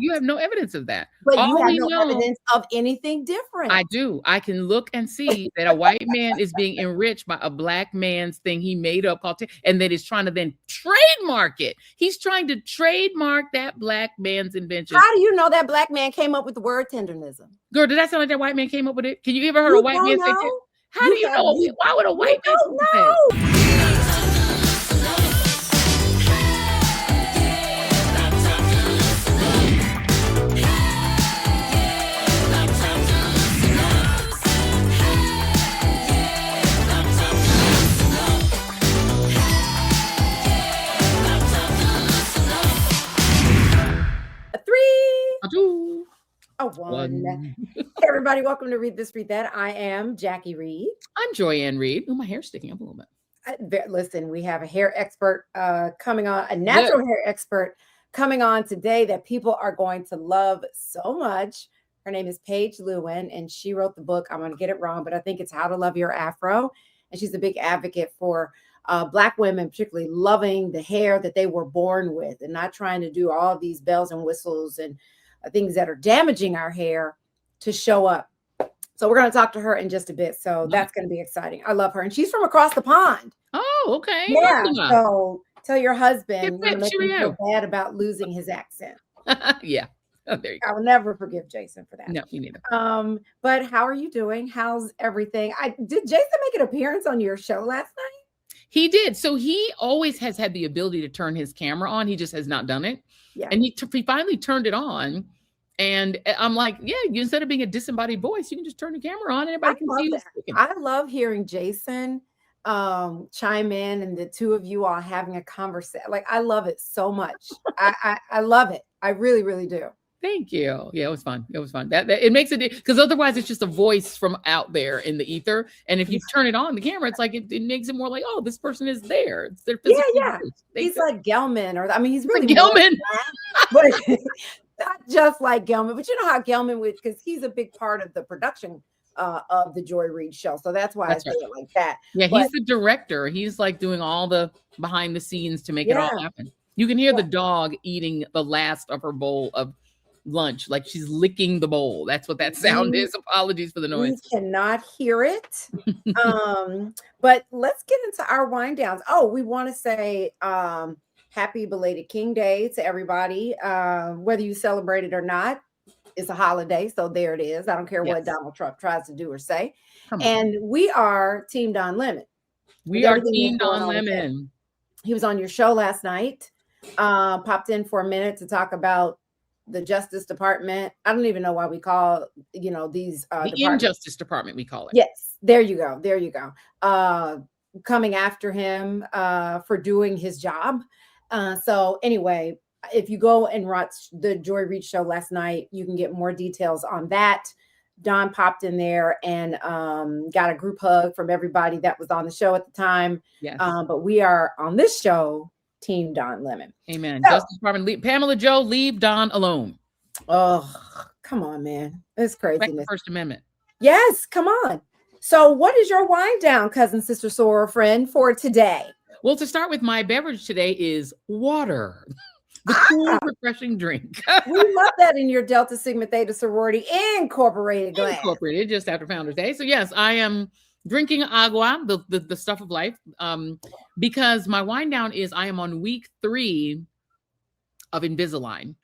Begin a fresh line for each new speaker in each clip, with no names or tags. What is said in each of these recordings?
You have no evidence of that.
But you
All
have
we
no
know,
evidence of anything different.
I do. I can look and see that a white man is being enriched by a black man's thing he made up called, and that is trying to then trademark it. He's trying to trademark that black man's invention.
How do you know that black man came up with the word tendernism?
Girl, did that sound like that white man came up with it? Can you ever heard
You
a white man say that? How do you know? Why would a white man
don't
say that?
know. One. Hey, everybody, welcome to Read This, Read That. I am Jackie Reed.
I'm Joy-Ann Reed. Oh, my hair's sticking up a little bit.
Listen, we have a hair expert coming on, a natural hair expert coming on today that people are going to love so much. Her name is Paige Lewin, and she wrote the book. I'm going to get it wrong, but I think it's How to Love Your Afro. And she's a big advocate for Black women, particularly loving the hair that they were born with and not trying to do all these bells and whistles and things that are damaging our hair to show up. So we're going to talk to her in just a bit. So that's going to be exciting. I love her. And she's from across the pond.
Oh, okay.
Yeah. So tell your husband
to
make him feel bad about losing his accent.
Yeah. Oh, there you go.
I will never forgive Jason for that.
No, you neither.
But how are you doing? How's everything? Did Jason make an appearance on your show last night?
He did. So he always has had the ability to turn his camera on. He just has not done it. Yeah. And he finally turned it on. And I'm like, yeah, instead of being a disembodied voice, you can just turn the camera on and everybody can see you.
I love hearing Jason chime in and the two of you all having a conversation. Like, I love it so much. I love it. I really, really do.
Thank you. Yeah, it was fun. It was fun. That it makes it, because otherwise it's just a voice from out there in the ether. And if you turn it on the camera, it's like it makes it more like, oh, this person is there. It's their physical voice.
He's like Gelman, he's really
Gelman,
but not just like Gelman. But you know how Gelman would, because he's a big part of the production of the Joy Reid show. So that's why I say it like that.
Yeah, he's the director. He's like doing all the behind the scenes to make it all happen. You can hear the dog eating the last of her bowl of lunch, like she's licking the bowl. That's what that sound is. Apologies for the noise.
We cannot hear it. But let's get into our wind downs. Oh, we want to say happy belated King Day to everybody. Whether you celebrate it or not, it's a holiday. So there it is. I don't care what Donald Trump tries to do or say. And we are Team Don Lemon.
We are Team Don Lemon.
He was on your show last night. Popped in for a minute to talk about the Justice Department. I don't even know why we call, these
the Injustice Department, we call it.
Yes, there you go. There you go. Coming after him for doing his job. So anyway, if you go and watch the Joy Reid show last night, you can get more details on that. Don popped in there and got a group hug from everybody that was on the show at the time.
Yes.
But we are on this show, Team Don Lemon.
Amen. So, Justice Department, Pamela Joe, leave Don alone.
Oh, come on, man. It's crazy.
First Amendment.
Yes, come on. So what is your wind down, cousin, sister, soror, friend, for today?
Well, to start with, my beverage today is water. The cool, refreshing drink.
We love that in your Delta Sigma Theta Sorority Incorporated glass.
Incorporated, just after Founders Day. So yes, I am drinking agua, the stuff of life, because my wind down is I am on week 3 of Invisalign.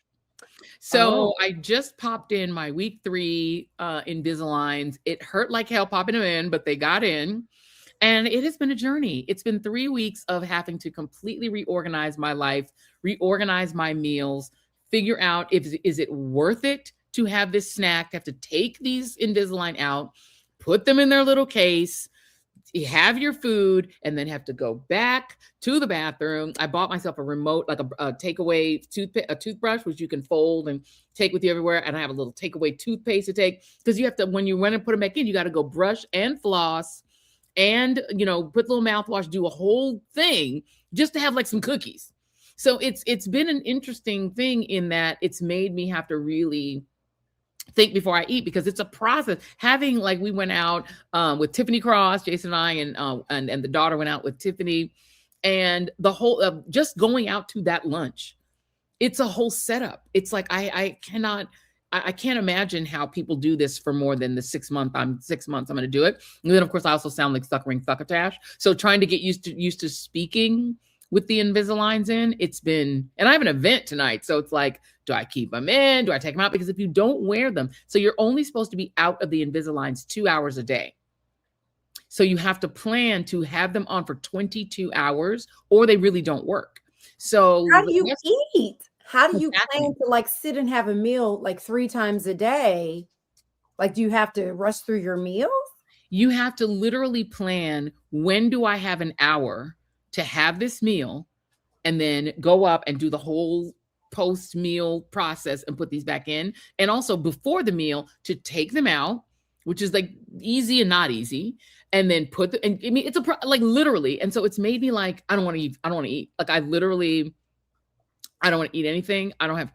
So I just popped in my week 3 Invisaligns. It hurt like hell popping them in, but they got in. And it has been a journey. It's been 3 weeks of having to completely reorganize my life, reorganize my meals, figure out is it worth it to have this snack, have to take these Invisalign out, put them in their little case, you have your food, and then have to go back to the bathroom. I bought myself a remote, like a takeaway toothbrush, which you can fold and take with you everywhere. And I have a little takeaway toothpaste to take, because you have to, when you want to put them back in, you got to go brush and floss and, put a little mouthwash, do a whole thing just to have like some cookies. So it's been an interesting thing in that it's made me have to really think before I eat, because it's a process. Having, like, we went out with Tiffany Cross, Jason and I, and the daughter went out with Tiffany, and the whole just going out to that lunch it's a whole setup. It's like I cannot. I can't imagine how people do this for more than the 6 month. I'm 6 months. I'm going to do it. And then of course I also sound like suckering fuckatash. So trying to get used to speaking with the Invisaligns in, it's been, and I have an event tonight. So it's like, do I keep them in? Do I take them out? Because if you don't wear them, so you're only supposed to be out of the Invisaligns 2 hours a day. So you have to plan to have them on for 22 hours or they really don't work. So
how do you eat? How do you plan to like sit and have a meal like 3 times a day? Like, do you have to rush through your meals?
You have to literally plan, when do I have an hour to have this meal, and then go up and do the whole post meal process and put these back in. And also before the meal to take them out, which is like easy and not easy. And then put the, and I mean, it's like literally. And so it's made me like, I don't want to eat. I don't want to eat. Like I don't want to eat anything. I don't want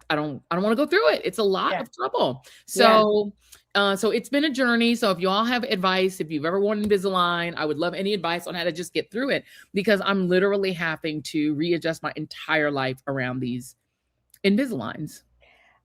to go through it. It's a lot of trouble. So, so it's been a journey. So if you all have advice, if you've ever worn Invisalign, I would love any advice on how to just get through it, because I'm literally having to readjust my entire life around these Invisaligns.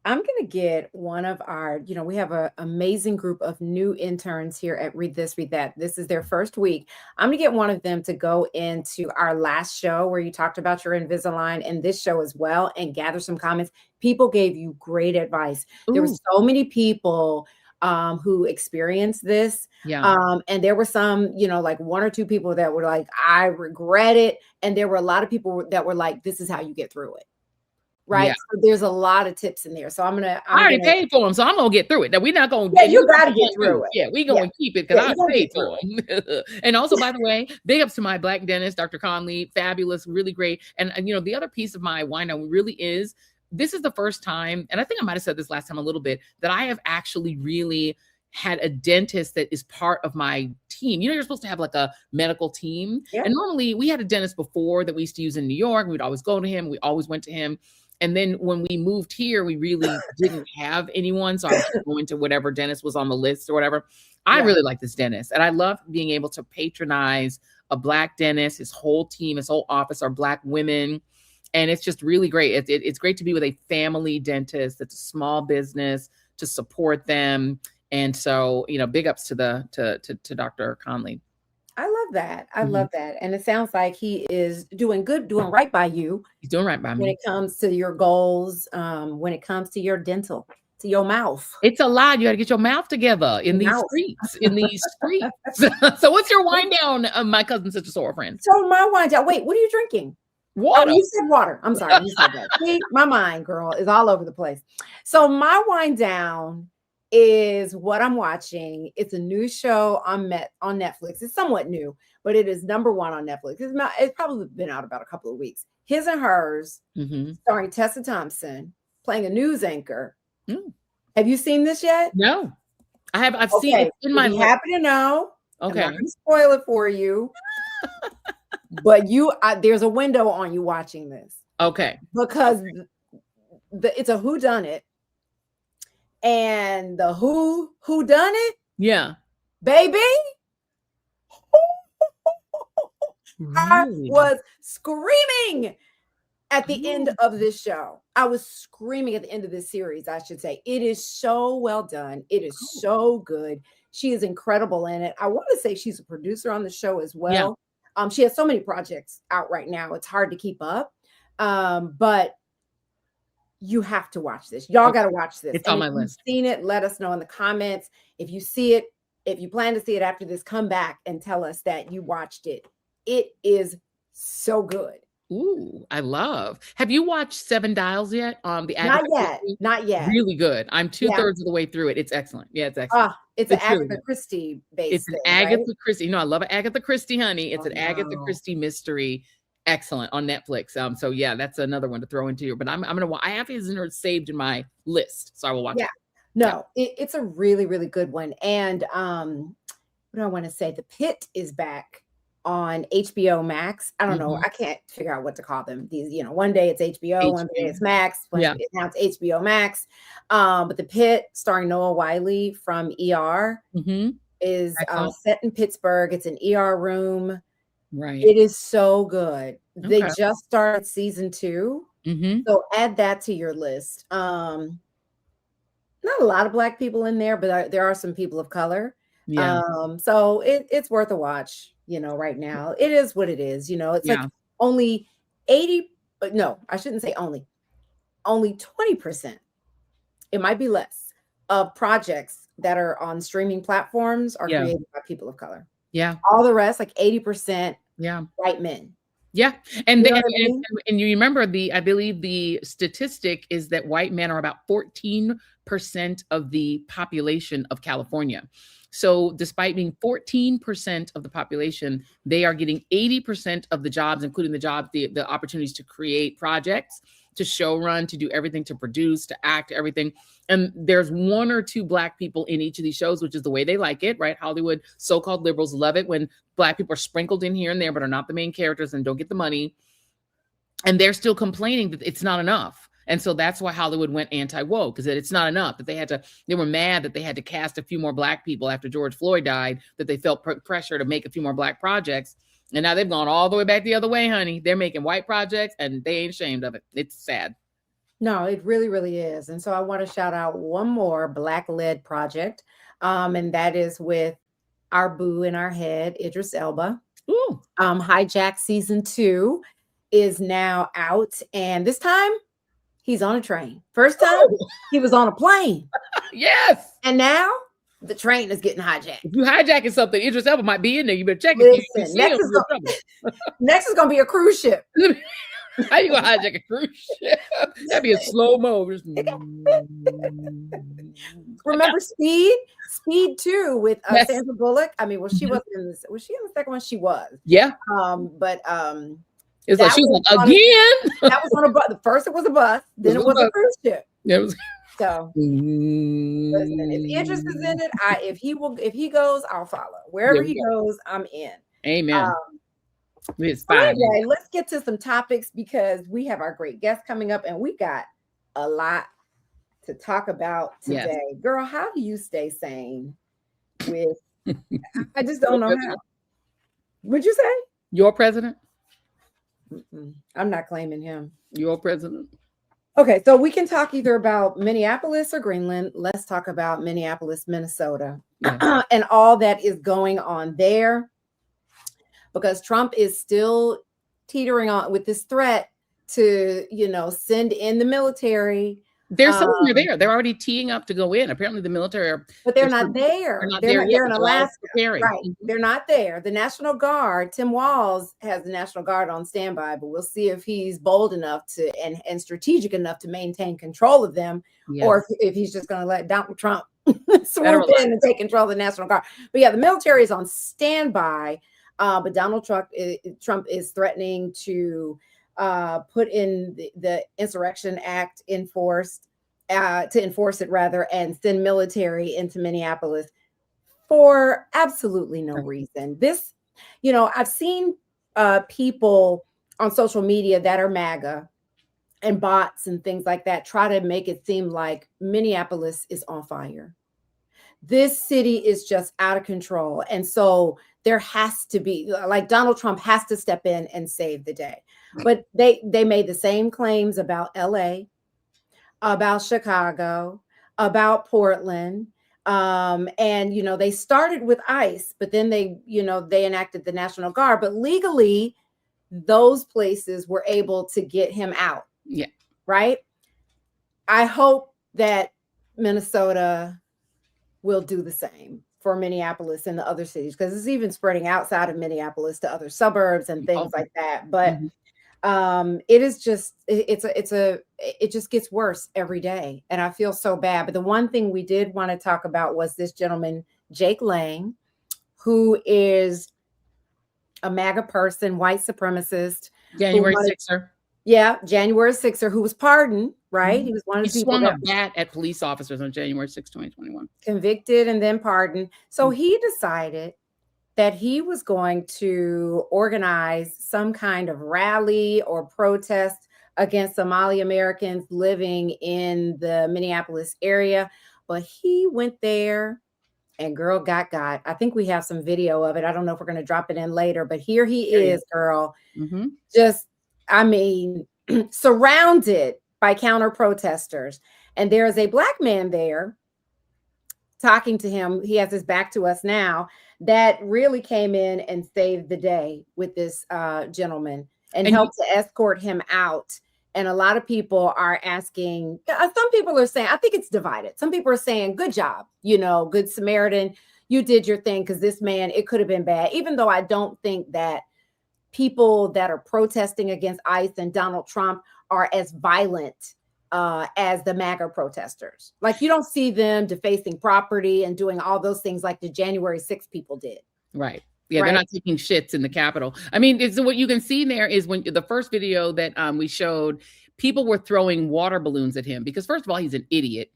I'm going to get one of our, we have an amazing group of new interns here at Read This, Read That. This is their first week. I'm going to get one of them to go into our last show where you talked about your Invisalign, and this show as well, and gather some comments. People gave you great advice. Ooh. There were so many people who experienced this.
Yeah.
And there were some, like 1 or 2 people that were like, I regret it. And there were a lot of people that were like, this is how you get through it. Right. Yeah. So there's a lot of tips in there. So I
already paid for them. So I'm going to get through it. Now we're not going to.
Yeah, you got to get through it.
Yeah, we're going to keep it because I paid for them. And also, by the way, big ups to my Black dentist, Dr. Conley. Fabulous, really great. And the other piece of my wind down really is, this is the first time, and I think I might have said this last time a little bit, that I have actually really had a dentist that is part of my team. You're supposed to have like a medical team. Yeah. And normally we had a dentist before that we used to use in New York. We'd always go to him. We always went to him. And then when we moved here, we really didn't have anyone. So I was going to whatever dentist was on the list or whatever. I really like this dentist. And I love being able to patronize a Black dentist. His whole team, his whole office are Black women. And it's just really great. It's great to be with a family dentist. It's a small business, to support them. And so, big ups to Dr. Conley.
I love that. I love that. And it sounds like he is doing right by you.
He's doing right by me.
When it comes to your goals, when it comes to your dental, to your mouth.
It's a lot. You got to get your mouth together in these streets. So what's your wind down, my cousin, such a sore friend?
So my wind down. Wait, what are you drinking?
Water.
Oh, you said water. I'm sorry. You said that. See, my mind, girl, is all over the place. So my wind down is what I'm watching. It's a new show on Netflix. It's somewhat new, but it is number 1 on Netflix. It's probably been out about a couple of weeks. His and Hers, starring Tessa Thompson, playing a news anchor. Have you seen this yet?
No, I have. I've seen it in my.
You happen to know?
Okay,
I'm not gonna spoil it for you. But there's a window on you watching this.
Okay,
because it's a whodunit. And the who done it?
Yeah.
Baby.
Really?
I was screaming at the end of this show. I was screaming at the end of this series, I should say. It is so well done. It is so good. She is incredible in it. I want to say she's a producer on the show as well. Yeah. She has so many projects out right now. It's hard to keep up. But you have to watch this. Y'all got to watch this.
It's on my list.
If you've seen it, let us know in the comments. If you see it, if you plan to see it after this, come back and tell us that you watched it. It is so good.
Ooh, I love. Have you watched 7 Dials yet?
Not yet.
Really good. I'm 2/3 of the way through it. It's excellent. Yeah, it's excellent.
It's an Agatha Christie based.
It's an Agatha Christie. I love an Agatha Christie, honey. It's an Agatha Christie mystery. Excellent on Netflix. So yeah, that's another one to throw into here. But I'm gonna. I have his saved in my list, so I will watch it.
No, it's a really, really good one. And what do I want to say? The Pit is back on HBO Max. I don't know. I can't figure out what to call them. These, one day it's HBO, one day it's Max. Now it's HBO Max. But The Pit, starring Noah Wiley from ER, is set in Pittsburgh. It's an ER room.
Right.
It is so good. They just started season 2. So add that to your list. Not a lot of Black people in there, but there are some people of color.
Yeah.
So it's worth a watch, right now. It is what it is, it's like
Yeah.
only 80, but no, I shouldn't say only 20%. It might be less of projects that are on streaming platforms are
Yeah.
created by people of color.
Yeah.
All the rest, like 80%,
Yeah.
white men.
Yeah. And
You
they,
know what I mean?
and you remember I believe the statistic is that white men are about 14% of the population of California. So despite being 14% of the population, they are getting 80% of the jobs, including the jobs, the opportunities to create projects, to show run, to do everything, to produce, to act, everything. And there's one or two Black people in each of these shows, which is the way they like it, right? Hollywood so-called liberals love it when Black people are sprinkled in here and there, but are not the main characters and don't get the money. And they're still complaining that it's not enough. And so that's why Hollywood went anti-woke, because it's not enough, that they were mad that they had to cast a few more Black people after George Floyd died, that they felt pressure to make a few more Black projects. And now they've gone all the way back the other way, honey. They're making white projects and they ain't ashamed of it. It's sad.
No, it really, really is. And so I want to shout out one more Black-led project. And that is with our boo in our head, Idris Elba.
Ooh.
Hijack season 2 is now out. And this time he's on a train. First time he was on a plane.
Yes.
And now the train is getting hijacked.
If you hijacking something, Idris Elba might be in there. You better check
it.
Listen,
next is going to be a cruise ship.
How you gonna hijack a cruise ship? That'd be a slow mo.
Remember Speed? Speed 2 with Sandra Bullock. I mean, she wasn't in this. Was she in the second one? She was.
Yeah.
But
it's like she was like, again.
That was on a bus. The first it was a bus, then it was a cruise ship.
Yeah, it was.
So listen, if Idris is in it, if he goes, I'll follow. Wherever he goes, I'm in.
Amen. It's fine.
Anyway, let's get to some topics because we have our great guest coming up and we got a lot to talk about today. Yes. Girl, how do you stay sane with I just don't know how. What'd you say?
Your president?
I'm not claiming him.
Your president?
Okay, so we can talk either about Minneapolis or Greenland. Let's talk about Minneapolis, Minnesota, and all that is going on there. Because Trump is still teetering on with this threat to, send in the military.
They're somewhere there. They're already teeing up to go in. Apparently the military are.
But they're not there. They're in Alaska. Right.
Mm-hmm.
They're not there. The National Guard, Tim Walz has the National Guard on standby, but we'll see if he's bold enough to and strategic enough to maintain control of them, or if he's just going to let Donald Trump swoop in and take control of the National Guard. But yeah, the military is on standby. But Donald Trump is threatening to put in the Insurrection Act to enforce it rather, and send military into Minneapolis for absolutely no reason. This, I've seen people on social media that are MAGA and bots and things like that try to make it seem like Minneapolis is on fire. This city is just out of control. And so there has to be, like, Donald Trump has to step in and save the day. But they made the same claims about LA, about Chicago, about Portland. And, they started with ICE, but then they enacted the National Guard. But legally, those places were able to get him out.
Yeah.
Right? I hope that Minnesota will do the same for Minneapolis and the other cities, because it's even spreading outside of Minneapolis to other suburbs and things like that. But it is just it just gets worse every day, and I feel so bad. But the one thing we did want to talk about was this gentleman, Jake Lang, who is a MAGA person, white supremacist,
January 6er.
Yeah, January 6er, who was pardoned, right?
Mm-hmm.
He was one of the
people
that
swung a bat at police officers on January 6, 2021.
Convicted and then pardoned. So he decided that he was going to organize some kind of rally or protest against Somali Americans living in the Minneapolis area. But he went there and girl got. I think we have some video of it. I don't know if we're going to drop it in later, but here he is, girl.
Mm-hmm.
Just, I mean, surrounded by counter protesters. And there is a black man there talking to him. He has his back to us now, that really came in and saved the day with this gentleman and helped to escort him out. And a lot of people are asking, some people are saying, I think it's divided. Some people are saying, good job, good Samaritan. You did your thing, because this man, it could have been bad. Even though I don't think that people that are protesting against ICE and Donald Trump are as violent as the MAGA protesters. Like, you don't see them defacing property and doing all those things like the January 6th people did.
Right. Yeah, right? They're not taking shits in the Capitol. I mean, what you can see there is when the first video that we showed, people were throwing water balloons at him because, first of all, he's an idiot.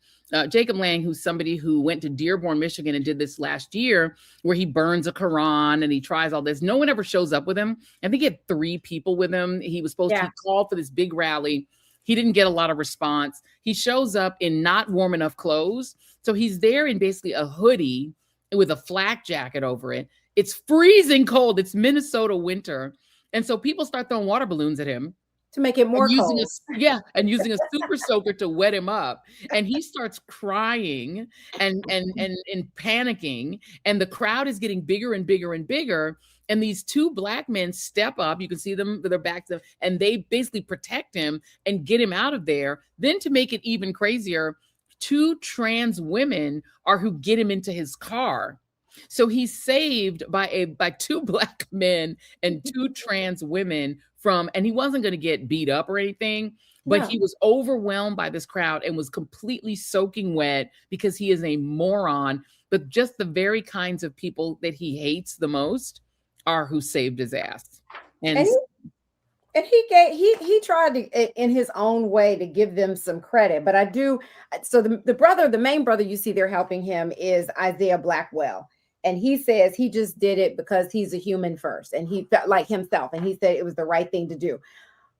Jacob Lang, who's somebody who went to Dearborn, Michigan, and did this last year, where he burns a Quran and he tries all this. No one ever shows up with him. I think he had 3 people with him. He was supposed to call for this big rally. He didn't get a lot of response. He shows up in not warm enough clothes. So he's there in basically a hoodie with a flak jacket over it. It's freezing cold. It's Minnesota winter. And so people start throwing water balloons at him
to make it more cold.
And using a super soaker to wet him up. And he starts crying and panicking. And the crowd is getting bigger and bigger and bigger. And these 2 black men step up. You can see them with their backs up, and they basically protect him and get him out of there. Then, to make it even crazier, 2 trans women are who get him into his car. So he's saved by 2 black men and 2 trans women and he wasn't going to get beat up or anything, but he was overwhelmed by this crowd and was completely soaking wet because he is a moron. But just the very kinds of people that he hates the most are who saved his ass. And
he tried to, in his own way, to give them some credit. But I do. So the main brother you see there helping him is Isaiah Blackwell. And he says he just did it because he's a human first, and he felt like himself, and he said it was the right thing to do.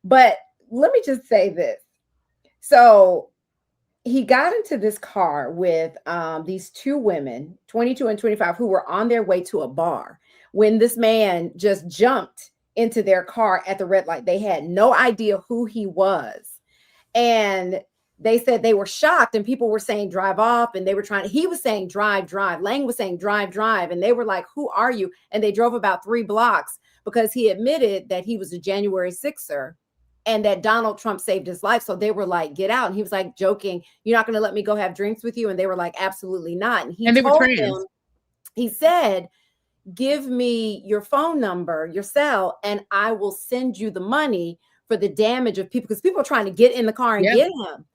But let me just say this. So he got into this car with these 2 women, 22 and 25, who were on their way to a bar when this man just jumped into their car at the red light. They had no idea who he was. And they said they were shocked, and people were saying drive off, and he was saying drive. Lang was saying drive. And they were like, who are you? And they drove about 3 blocks because he admitted that he was a January 6er and that Donald Trump saved his life. So they were like, get out. And he was like joking, you're not going to let me go have drinks with you? And they were like, absolutely not. And
they were trans.
He said, give me your phone number, your cell, and I will send you the money for the damage of people, because people are trying to get in the car and get him.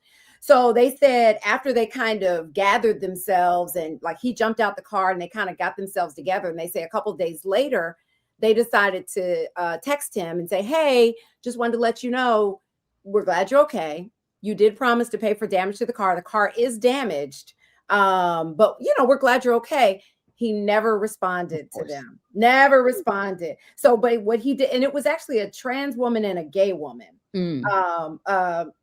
So they said after they kind of gathered themselves, and like he jumped out the car and they kind of got themselves together, and they say a couple of days later, they decided to text him and say, hey, just wanted to let you know, we're glad you're okay. You did promise to pay for damage to the car. The car is damaged. But we're glad you're okay. He never responded to them. Never responded. So, but what he did, and it was actually a trans woman and a gay woman. And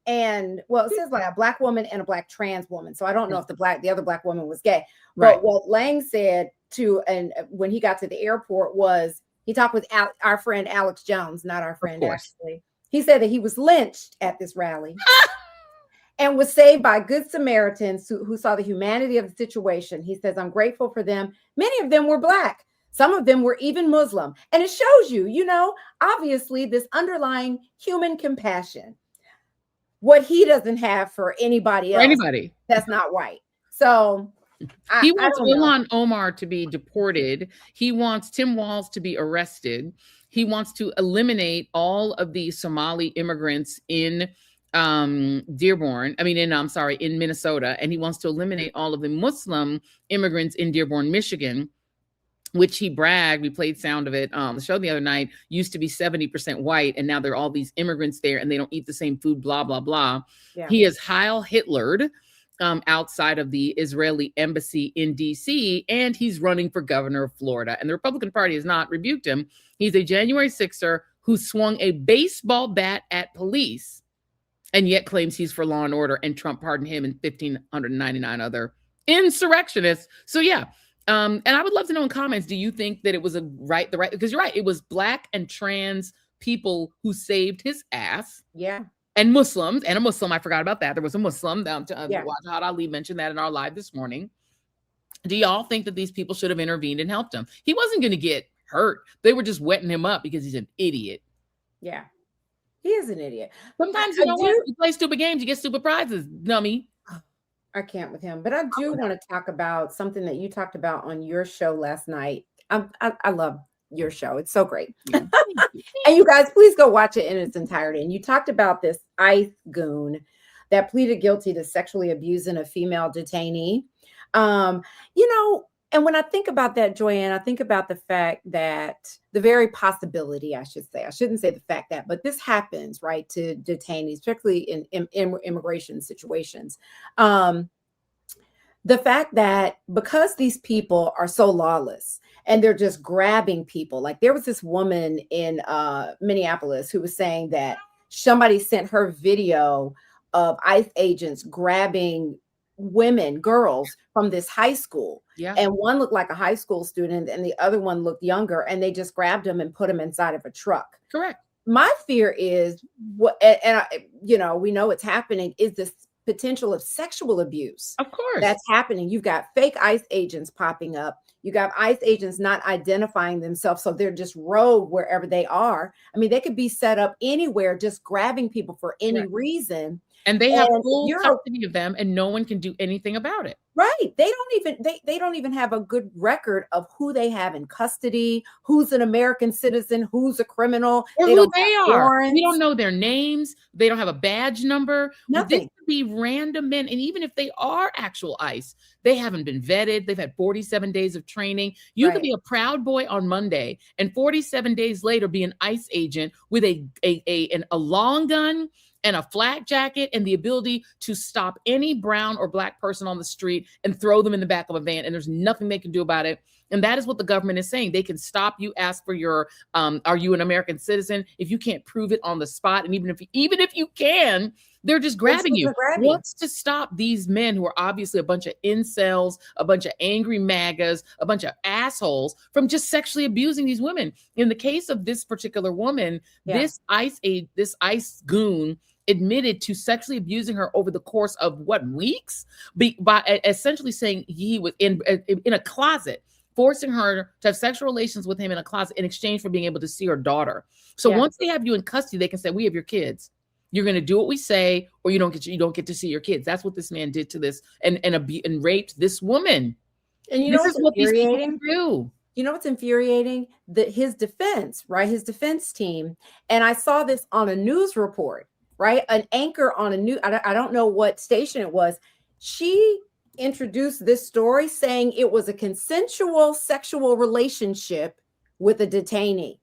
it says like a black woman and a black trans woman. So I don't know if the other black woman was gay. But what Lang said and when he got to the airport was, he talked with our friend Alex Jones, not our friend actually. He said that he was lynched at this rally. And was saved by good Samaritans who saw the humanity of the situation. He says, I'm grateful for them. Many of them were black. Some of them were even Muslim. And it shows you, obviously this underlying human compassion, what he doesn't have for anybody else. That's not white. So
he wants Ilhan Omar to be deported. He wants Tim Walz to be arrested. He wants to eliminate all of the Somali immigrants in in Minnesota. And he wants to eliminate all of the Muslim immigrants in Dearborn, Michigan, which he bragged. We played sound of it on the show the other night, used to be 70% white. And now there are all these immigrants there and they don't eat the same food, blah, blah, blah. Yeah. He is Heil Hitlered outside of the Israeli embassy in DC, and he's running for governor of Florida. And the Republican Party has not rebuked him. He's a January 6er who swung a baseball bat at police and yet claims he's for law and order, and Trump pardoned him and 1,599 other insurrectionists. So yeah. And I would love to know in comments, do you think that it was because you're right, it was black and trans people who saved his ass.
Yeah.
and Muslims, and a Muslim. I forgot about that. There was a Muslim.
Yeah.
Wajahad Ali mentioned that in our live this morning. Do y'all think that these people should have intervened and helped him? He wasn't going to get hurt. They were just wetting him up because he's an idiot.
Yeah. He is an idiot.
Sometimes you know what? You play stupid games, you get stupid prizes, dummy.
I can't with him. But I do want to talk about something that you talked about on your show last night. I love your show. It's so great. And you guys, please go watch it in its entirety. And you talked about this ICE goon that pleaded guilty to sexually abusing a female detainee. You know, and when I think about that, Joyanne, I think about the fact that the very possibility, I should say, I shouldn't say the fact that, but this happens, right, to detainees, particularly in immigration situations. The fact that because these people are so lawless and they're just grabbing people, like there was this woman in Minneapolis who was saying that somebody sent her video of ICE agents grabbing women, girls from this high school.
Yeah.
And one looked like a high school student and the other one looked younger, and they just grabbed them and put them inside of a truck.
Correct.
My fear is you know, we know it's happening, is this potential of sexual abuse.
Of course.
That's happening. You've got fake ICE agents popping up. You got ICE agents not identifying themselves. So they're just rogue wherever they are. I mean, they could be set up anywhere, just grabbing people for any reason.
And they have full custody of them, and no one can do anything about it.
Right. They don't even have a good record of who they have in custody, who's an American citizen, who's a criminal,
or who they are. Warrants. We don't know their names. They don't have a badge number.
Nothing.
This could be random men. And even if they are actual ICE, they haven't been vetted. They've had 47 days of training. You could be a Proud Boy on Monday and 47 days later be an ICE agent with a long gun and a flak jacket and the ability to stop any brown or black person on the street and throw them in the back of a van. And there's nothing they can do about it. And that is what the government is saying. They can stop you, ask for your, are you an American citizen? If you can't prove it on the spot, and even if you can, they're just grabbing you. What's to stop these men who are obviously a bunch of incels, a bunch of angry MAGAs, a bunch of assholes from just sexually abusing these women? In the case of this particular woman, this ICE goon admitted to sexually abusing her over the course of weeks, by essentially saying he was in a closet, forcing her to have sexual relations with him in a closet in exchange for being able to see her daughter. So once they have you in custody, they can say, we have your kids. You're going to do what we say, or you don't get to see your kids. That's what this man did to this and raped this woman.
And you know what's infuriating? You know what's infuriating? His defense, right? His defense team. And I saw this on a news report, right? An anchor on I don't know what station it was. She introduced this story saying it was a consensual sexual relationship with a detainee.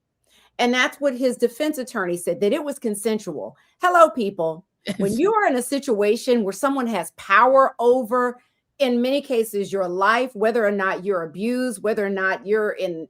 And that's what his defense attorney said, that it was consensual. Hello, people. When you are in a situation where someone has power over, in many cases, your life, whether or not you're abused, whether or not you're in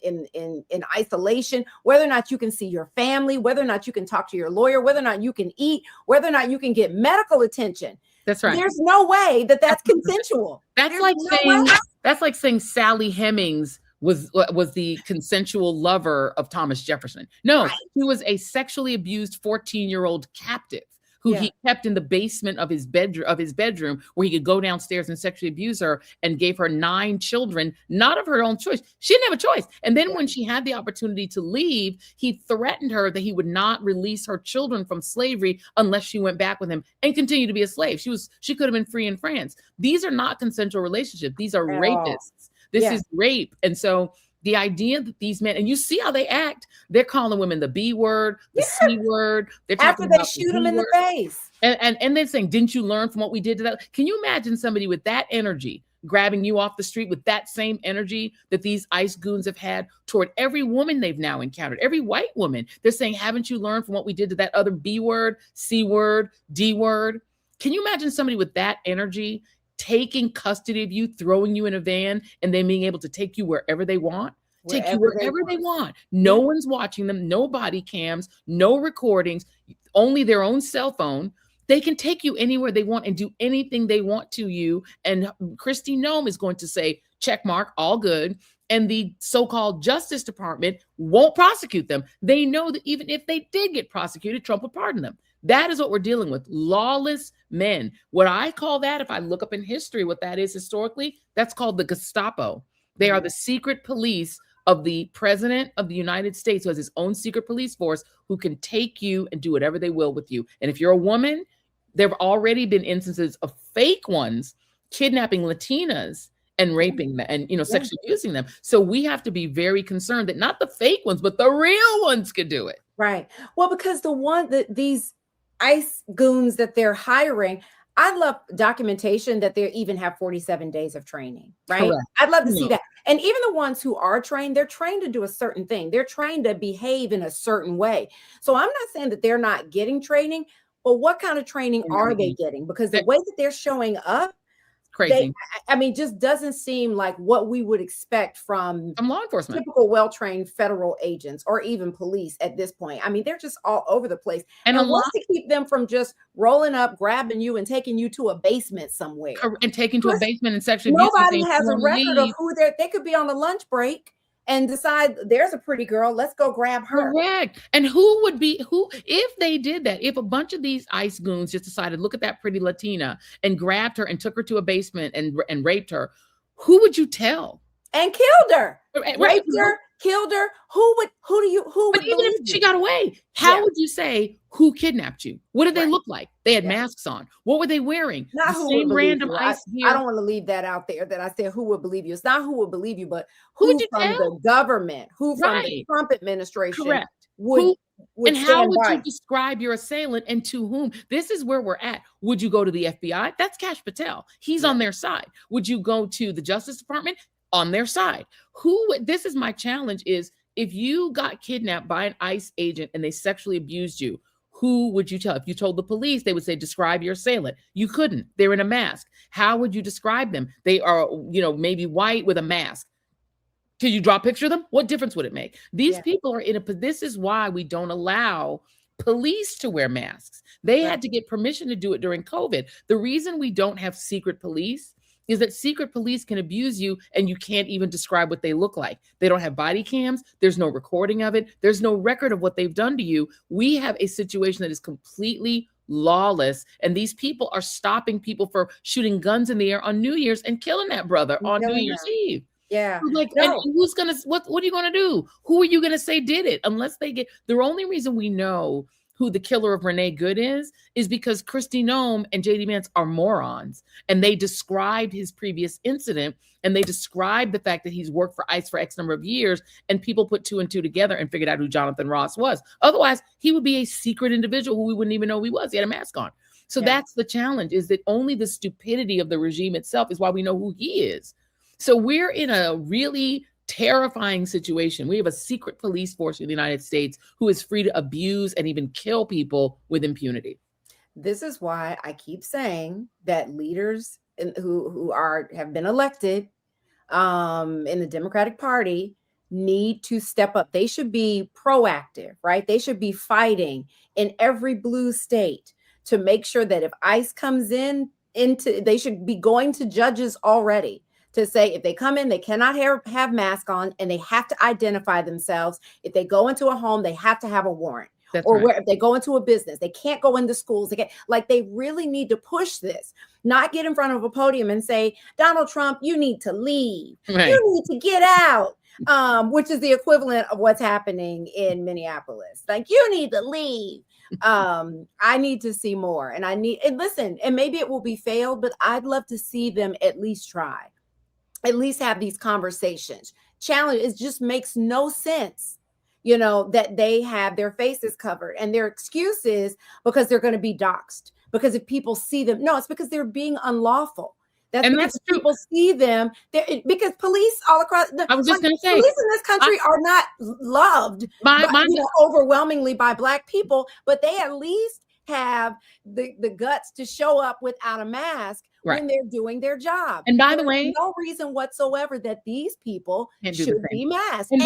isolation, whether or not you can see your family, whether or not you can talk to your lawyer, whether or not you can eat, whether or not you can get medical attention.
That's right.
There's no way that's consensual.
That's like saying Sally Hemings was the consensual lover of Thomas Jefferson. No, he was a sexually abused 14-year-old captive who he kept in the basement of his bedroom where he could go downstairs and sexually abuse her, and gave her 9 children, not of her own choice. She didn't have a choice. And then when she had the opportunity to leave, he threatened her that he would not release her children from slavery unless she went back with him and continued to be a slave. She could have been free in France. These are not consensual relationships. These are rapists. This is rape. And so the idea that these men, and you see how they act, they're calling women the B word, the C word. They're talking
after they shoot them in the face.
And they're saying, didn't you learn from what we did to that? Can you imagine somebody with that energy grabbing you off the street with that same energy that these ICE goons have had toward every woman they've now encountered, every white woman? They're saying, haven't you learned from what we did to that other B word, C word, D word? Can you imagine somebody with that energy taking custody of you, throwing you in a van, and then being able to take you wherever they want? Take you wherever they want. No one's watching them, no body cams, no recordings, only their own cell phone. They can take you anywhere they want and do anything they want to you. And Kristi Noem is going to say, check mark, all good. And the so-called Justice Department won't prosecute them. They know that even if they did get prosecuted, Trump would pardon them. That is what we're dealing with. Lawless men. What I call that, if I look up in history what that is historically, that's called the Gestapo. They are the secret police of the president of the United States, who has his own secret police force, who can take you and do whatever they will with you. And if you're a woman, there have already been instances of fake ones kidnapping Latinas and raping them and, sexually abusing them. So we have to be very concerned that not the fake ones, but the real ones could do it.
Right. Well, because these ICE goons that they're hiring, I love documentation that they even have 47 days of training, right?
Correct.
I'd love to see that. And even the ones who are trained, they're trained to do a certain thing. They're trained to behave in a certain way. So I'm not saying that they're not getting training, but what kind of training are they getting? Because the way that they're showing up,
crazy.
Just doesn't seem like what we would expect from
law enforcement,
typical well-trained federal agents or even police at this point. I mean, they're just all over the place. And wants to keep them from just rolling up, grabbing you and taking you to a basement somewhere.
And taking to a basement and sexually abusing.
Nobody has a record of who they could be on a lunch break and decide there's a pretty girl, let's go grab her.
Correct. And who if they did that, if a bunch of these ICE goons just decided, look at that pretty Latina and grabbed her and took her to a basement and raped her, who would you tell?
And killed her.
Right.
Raped her, killed her. Who would
But even if she got away, how would you say who kidnapped you? What did they look like? They had masks on. What were they wearing?
Not the same random ICE here. I don't want to leave that out there that I said who would believe you. It's not who would believe you, but who from the government, who from the Trump administration.
Correct.
Would
and how would you describe your assailant and to whom? This is where we're at. Would you go to the FBI? That's Kash Patel. He's on their side. Would you go to the Justice Department? On their side. This is my challenge is, if you got kidnapped by an ICE agent and they sexually abused you, who would you tell? If you told the police, they would say, describe your assailant. You couldn't. They're in a mask. How would you describe them? They are, maybe white with a mask. Could you draw a picture of them? What difference would it make? These people are this is why we don't allow police to wear masks. They had to get permission to do it during COVID. The reason we don't have secret police is that secret police can abuse you and you can't even describe what they look like. They don't have body cams. There's no recording of it. There's no record of what they've done to you. We have a situation that is completely lawless. And these people are stopping people for shooting guns in the air on New Year's and killing that brother on New Year's Eve.
Yeah.
Like, and who's going to, what are you going to do? Who are you going to say did it? Unless the only reason we know who the killer of Renee Good is because Kristi Noem and JD Vance are morons. And they described his previous incident and they described the fact that he's worked for ICE for X number of years, and people put two and two together and figured out who Jonathan Ross was. Otherwise, he would be a secret individual who we wouldn't even know who he was. He had a mask on. So that's the challenge, is that only the stupidity of the regime itself is why we know who he is. So we're in a really terrifying situation. We have a secret police force in the United States who is free to abuse and even kill people with impunity.
This is why I keep saying that leaders who have been elected in the Democratic Party need to step up. They should be proactive, right? They should be fighting in every blue state to make sure that if ICE comes they should be going to judges already to say, if they come in, they cannot have masks on and they have to identify themselves. If they go into a home, they have to have a warrant. If they go into a business, they can't go into schools. They really need to push this, not get in front of a podium and say, Donald Trump, you need to leave. Right. You need to get out, which is the equivalent of what's happening in Minneapolis. Like, you need to leave. I need to see more. And listen, and maybe it will be failed, but I'd love to see them at least try. At least have these conversations. Challenge, it just makes no sense, that they have their faces covered, and their excuse is because they're going to be doxxed. Because if people see them, no, it's because they're being unlawful. That's because people see them. Because police all across
I was just going to say,
police in this country are not loved overwhelmingly by Black people, but they at least have the guts to show up without a mask when they're doing their job.
And by the way,
no reason whatsoever that these people should be masked and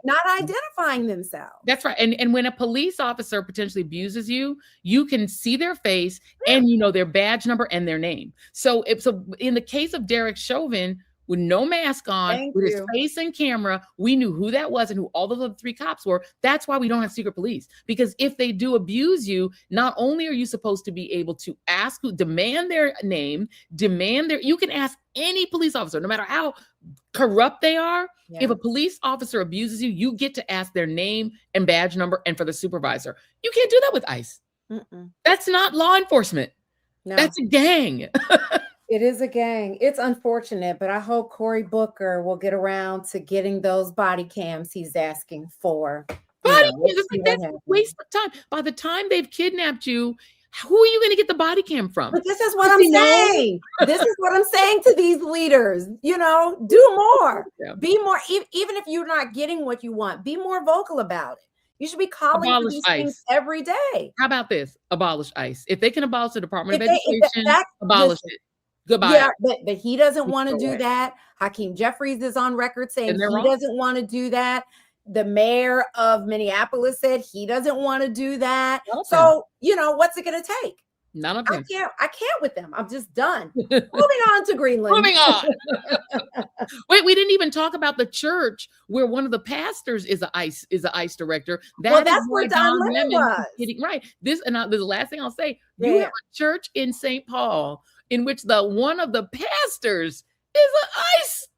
not identifying themselves.
That's right. And when a police officer potentially abuses you, you can see their face and their badge number and their name. So in the case of Derek Chauvin, with no mask on,
Thank
with his
you.
face in camera. We knew who that was and who all the other 3 cops were. That's why we don't have secret police. Because if they do abuse you, not only are you supposed to be able to ask, demand their name, you can ask any police officer, no matter how corrupt they are.
Yeah.
If a police officer abuses you, you get to ask their name and badge number, and for the supervisor. You can't do that with ICE. That's not law enforcement.
No.
That's a gang.
It is a gang. It's unfortunate, but I hope Cory Booker will get around to getting those body cams he's asking for.
Body cams, that's a waste of time. By the time they've kidnapped you, who are you going to get the body cam from?
But this is what I'm saying. This is what I'm saying to these leaders. Do more. Yeah. Be more. Even if you're not getting what you want, be more vocal about it. You should be calling for these things every day.
How about this? Abolish ICE. If they can abolish the Department of Education, abolish it. Goodbye.
Yeah, but he doesn't want to do that. Hakeem Jeffries is on record saying he doesn't want to do that. The mayor of Minneapolis said he doesn't want to do that. So, what's it going to take?
None of them.
I can't with them. I'm just done. Moving on to Greenland.
Moving on. Wait, we didn't even talk about the church where one of the pastors is a ICE director.
That's where Don Lemon was.
Right. This is the last thing I'll say. You have a church in St. Paul in which one of the pastors is an ICE.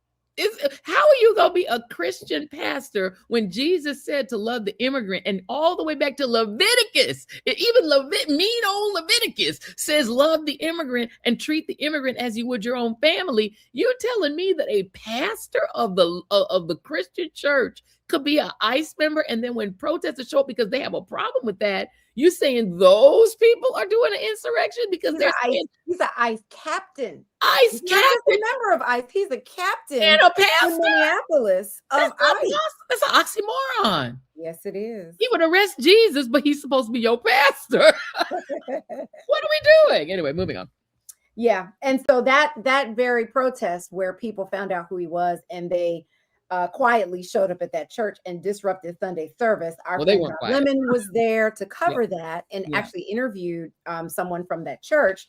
How are you going to be a Christian pastor when Jesus said to love the immigrant, and all the way back to Leviticus, even mean old Leviticus says love the immigrant and treat the immigrant as you would your own family? You're telling me that a pastor of the Christian church could be an ICE member, and then when protesters show up because they have a problem with that, you're saying those people are doing an insurrection because
he's an ICE captain.
ICE captain, not
just a member of ICE. He's a captain
and a pastor
in Minneapolis of ICE.
That's an oxymoron.
Yes, it is.
He would arrest Jesus, but he's supposed to be your pastor. What are we doing? Anyway, moving on.
Yeah, and so that very protest where people found out who he was and they quietly showed up at that church and disrupted Sunday service. Our friend Don Lemon was there to cover that and actually interviewed someone from that church.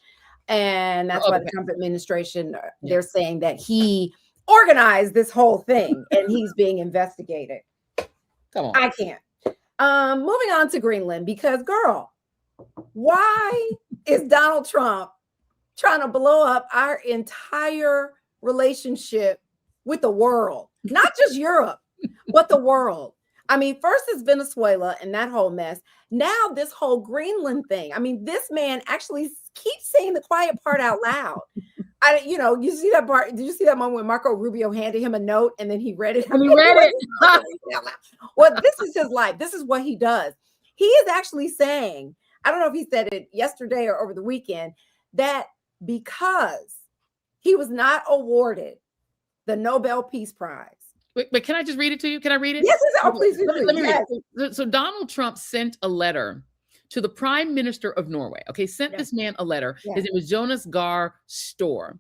And that's why the Trump administration, they're saying that he organized this whole thing and he's being investigated.
Come on.
I can't. Moving on to Greenland, because girl, why is Donald Trump trying to blow up our entire relationship with the world? Not just Europe, but the world. I mean, first it's Venezuela and that whole mess. Now this whole Greenland thing. I mean, this man actually keeps saying the quiet part out loud. You see that part? Did you see that moment when Marco Rubio handed him a note and then he read it?
And he read it.
Well, this is his life. This is what he does. He is actually saying, I don't know if he said it yesterday or over the weekend, that because he was not awarded the Nobel Peace Prize.
But can I just read it to you? Can I read it?
Yes, please.
Let me read it. So Donald Trump sent a letter to the Prime Minister of Norway. Okay, sent this man a letter. His name was Jonas Gahr Store.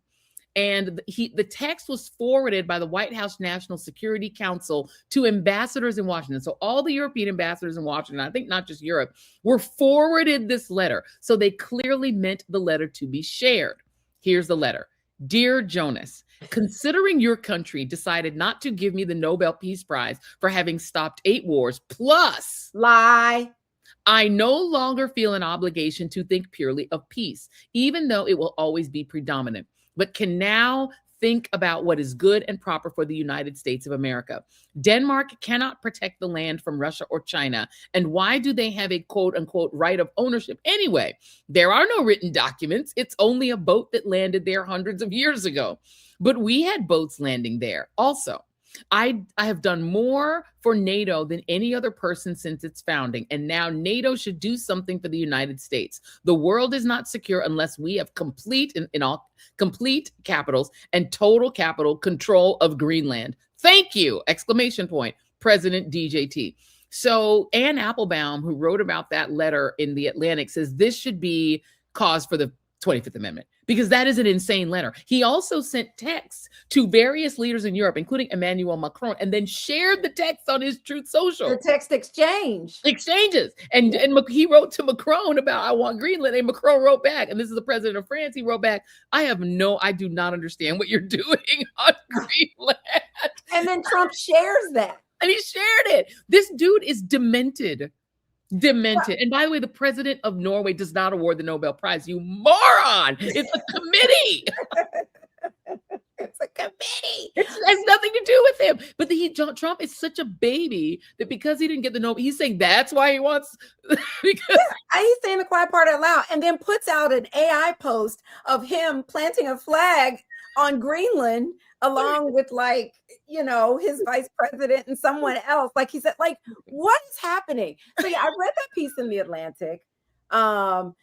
And the text was forwarded by the White House National Security Council to ambassadors in Washington. So all the European ambassadors in Washington, I think not just Europe, were forwarded this letter. So they clearly meant the letter to be shared. Here's the letter. Dear Jonas, considering your country decided not to give me the Nobel Peace Prize for having stopped 8 wars plus
lie,
I no longer feel an obligation to think purely of peace, even though it will always be predominant, but can now think about what is good and proper for the United States of America. Denmark cannot protect the land from Russia or China. And why do they have a quote unquote right of ownership anyway? There are no written documents. It's only a boat that landed there hundreds of years ago. But we had boats landing there also. I have done more for NATO than any other person since its founding. And now NATO should do something for the United States. The world is not secure unless we have complete capitals and total capital control of Greenland. Thank you! Exclamation point. President DJT. So Anne Applebaum, who wrote about that letter in The Atlantic, says this should be cause for the 25th Amendment, because that is an insane letter. He also sent texts to various leaders in Europe, including Emmanuel Macron, and then shared the text on his Truth Social.
The text
Exchanges. And he wrote to Macron about, I want Greenland. And Macron wrote back, and this is the president of France. He wrote back, I do not understand what you're doing on Greenland.
And then Trump shares that.
And he shared it. This dude is demented. Demented. And by the way, the president of Norway does not award the Nobel Prize, you moron. It's a committee.
It's a committee.
It has nothing to do with him. But Trump is such a baby that because he didn't get the Nobel, he's saying that's why he wants. He's
saying the quiet part out loud, and then puts out an AI post of him planting a flag on Greenland along with his vice president and someone else. Like he said, like, what is happening? So yeah, I read that piece in the Atlantic. But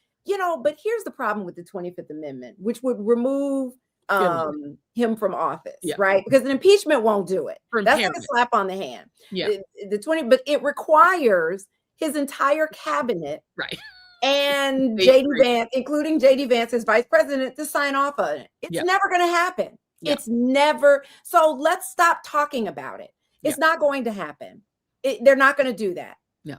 here's the problem with the 25th Amendment, which would remove him from office, right? Because an impeachment won't do it. That's like a slap on the hand.
Yeah.
But it requires his entire cabinet,
right?
And JD Vance, including JD Vance as vice president, to sign off on it. It's never going to happen. Yeah. It's never. So let's stop talking about it. It's not going to happen. They're not going to do that.
Yeah.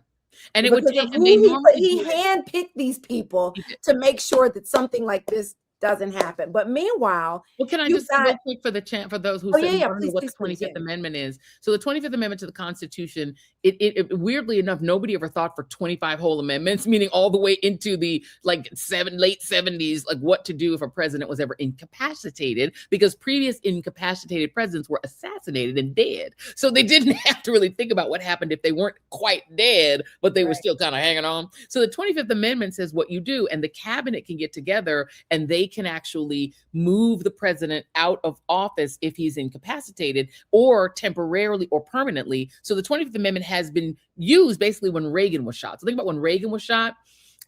And it
because
would take,
he handpicked these people to make sure that something like this doesn't happen. But meanwhile,
can I just real quick for those who don't know what the 25th Amendment is? So the 25th Amendment to the Constitution, it weirdly enough, nobody ever thought for 25 whole amendments, meaning all the way into the late 70s, like what to do if a president was ever incapacitated, because previous incapacitated presidents were assassinated and dead. So they didn't have to really think about what happened if they weren't quite dead, but they were still kind of hanging on. So the 25th Amendment says what you do, and the cabinet can get together and they can actually move the president out of office if he's incapacitated, or temporarily or permanently. So the 25th Amendment has been used basically when Reagan was shot. So think about when Reagan was shot,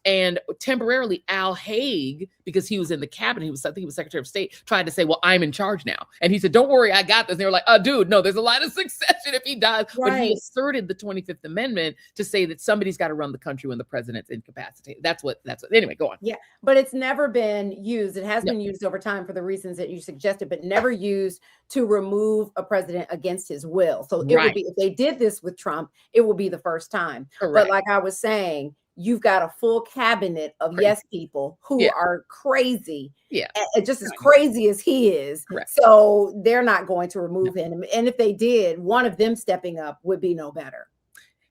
and temporarily Al Haig, because he was in the cabinet, I think he was Secretary of State, tried to say, well, I'm in charge now. And he said, don't worry, I got this. And they were like, dude, no, there's a line of succession if he dies. Right. But he asserted the 25th Amendment to say that somebody's got to run the country when the president's incapacitated. That's what, anyway, go on.
Yeah, but it's never been used. It has been used over time for the reasons that you suggested, but never used to remove a president against his will. So it would be, if they did this with Trump, it will be the first time. Correct. But like I was saying, you've got a full cabinet of yes people who are crazy. Yeah. Just as crazy as he is. Correct. So they're not going to remove him. And if they did, one of them stepping up would be no better.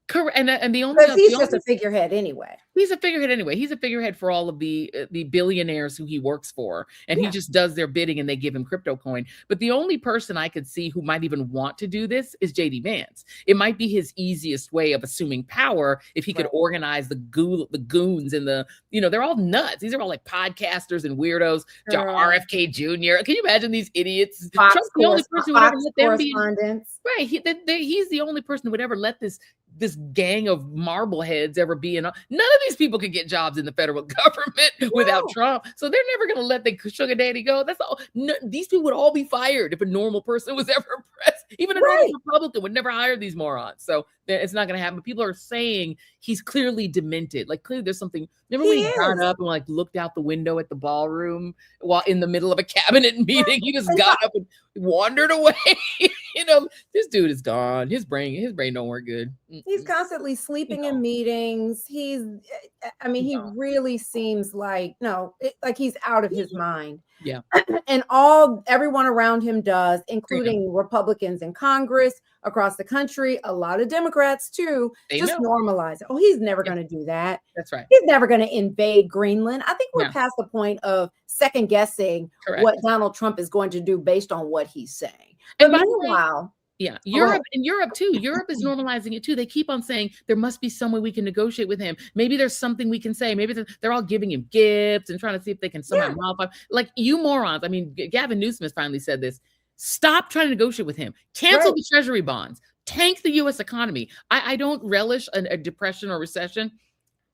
Correct. And the only
he's just a figurehead anyway.
He's a figurehead anyway. He's a figurehead for all of the billionaires who he works for, and he just does their bidding and they give him crypto coin. But the only person I could see who might even want to do this is JD Vance. It might be his easiest way of assuming power if he could organize the goons and they're all nuts. These are all like podcasters and weirdos. RFK Jr. Can you imagine these idiots? Trump's the only person who would ever let them be. Right. He's the only person who would ever let this gang of marbleheads ever be in. None of these people could get jobs in the federal government without Trump. So they're never going to let the sugar daddy go. That's all. No, these people would all be fired if a normal person was ever president. Even a normal Republican would never hire these morons. So it's not going to happen. People are saying he's clearly demented. Like clearly there's something. Remember when he got up and like looked out the window at the ballroom while in the middle of a cabinet meeting? He just got up and wandered away. This dude is gone. His brain don't work good.
He's constantly sleeping in meetings. He really seems like he's out of his mind.
Yeah.
And everyone around him does, including Republicans in Congress, across the country, a lot of Democrats too, normalize it. Oh, he's never going to do that.
That's right.
He's never going to invade Greenland. I think we're past the point of second guessing what Donald Trump is going to do based on what he's saying. But meanwhile,
Europe too. Europe is normalizing it too. They keep on saying there must be some way we can negotiate with him. Maybe there's something we can say. Maybe they're all giving him gifts and trying to see if they can somehow modify. Like you morons. I mean, Gavin Newsom has finally said this. Stop trying to negotiate with him. Cancel the treasury bonds. Tank the U.S. economy. I don't relish a depression or recession.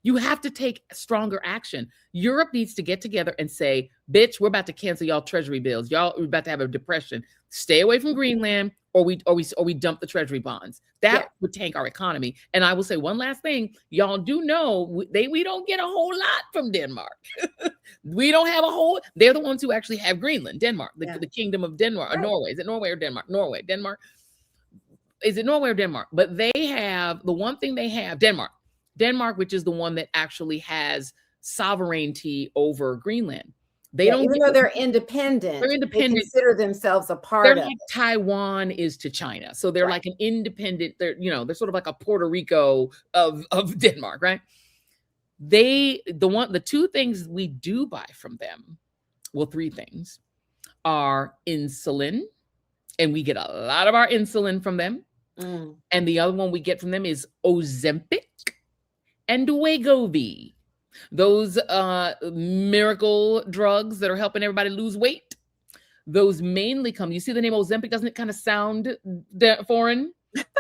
You have to take stronger action. Europe needs to get together and say, bitch, we're about to cancel y'all treasury bills. Y'all, we're about to have a depression. Stay away from Greenland, or we dump the treasury bonds. That would tank our economy. And I will say one last thing. Y'all do know we don't get a whole lot from Denmark. We don't have a whole, they're the ones who actually have Greenland, Denmark, the kingdom of Denmark, or Norway. Is it Norway or Denmark? Norway, Denmark. Is it Norway or Denmark? But they have, the one thing they have, Denmark, which is the one that actually has sovereignty over Greenland. They don't,
even though they're independent, they consider themselves a part of
like Taiwan is to China. So they're like an independent, they're sort of like a Puerto Rico of Denmark, right? The two things we do buy from them, well, three things, are insulin, and we get a lot of our insulin from them. And the other one we get from them is Ozempic and Wegovy. Those miracle drugs that are helping everybody lose weight. Those mainly come, you see the name Ozempic, doesn't it kind of sound foreign?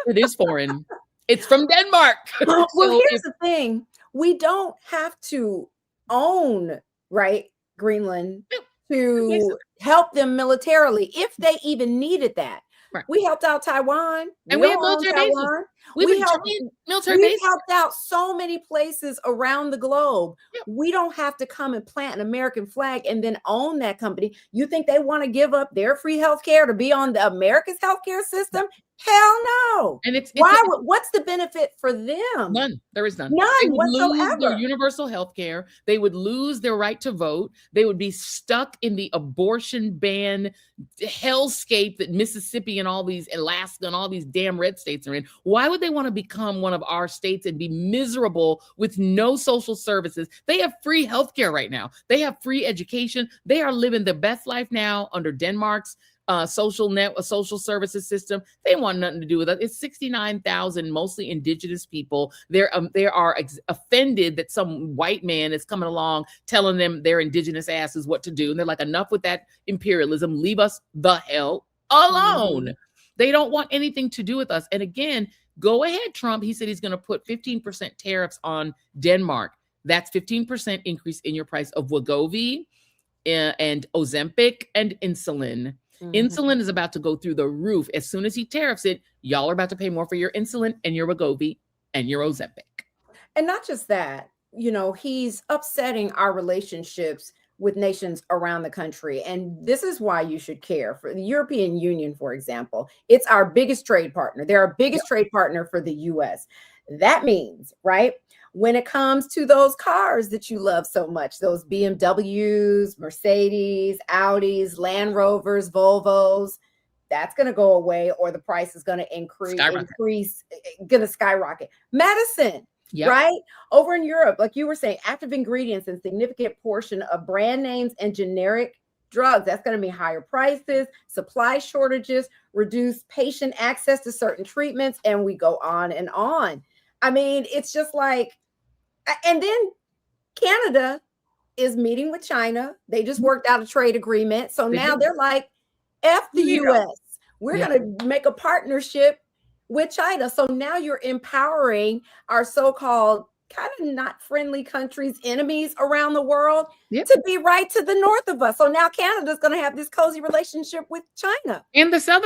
It is foreign. It's from Denmark.
Well, here's the thing. We don't have to own, Greenland to help them militarily, if they even needed that. Right. We helped out Taiwan.
And we have military bases. We
helped out so many places around the globe. Yep. We don't have to come and plant an American flag and then own that company. You think they want to give up their free healthcare to be on the America's healthcare system? Hell no. And what's the benefit for them?
None. There is none.
None
they would
whatsoever.
Lose their universal health care. They would lose their right to vote. They would be stuck in the abortion ban hellscape that Mississippi and all these, Alaska and all these damn red states are in. Why would they want to become one of our states and be miserable with no social services? They have free health care right now. They have free education. They are living their best life now under Denmark's social services system. They want nothing to do with it. It's 69,000 mostly indigenous people. They are offended that some white man is coming along telling them their indigenous asses what to do. And they're like, enough with that imperialism. Leave us the hell alone. They don't want anything to do with us. And again, go ahead, Trump. He said he's going to put 15% tariffs on Denmark. That's 15% increase in your price of Wegovy and Ozempic and insulin. Insulin is about to go through the roof. As soon as he tariffs it, y'all are about to pay more for your insulin and your Wegovy and your Ozempic.
And not just that, he's upsetting our relationships with nations around the country. And this is why you should care. For the European Union, for example, it's our biggest trade partner. They're our biggest trade partner for the US. That means, when it comes to those cars that you love so much, those BMWs, Mercedes, Audis, Land Rovers, Volvos, that's going to go away, or the price is going to going to skyrocket. Medicine, over in Europe, like you were saying, active ingredients and significant portion of brand names and generic drugs. That's going to mean higher prices, supply shortages, reduced patient access to certain treatments, and we go on and on. I mean, it's just like, and then Canada is meeting with China. They just worked out a trade agreement. So now they're like, F the US. We're going to make a partnership with China. So now you're empowering our so-called kind of not friendly countries, enemies around the world to be right to the north of us. So now Canada's going to have this cozy relationship with China.
And the south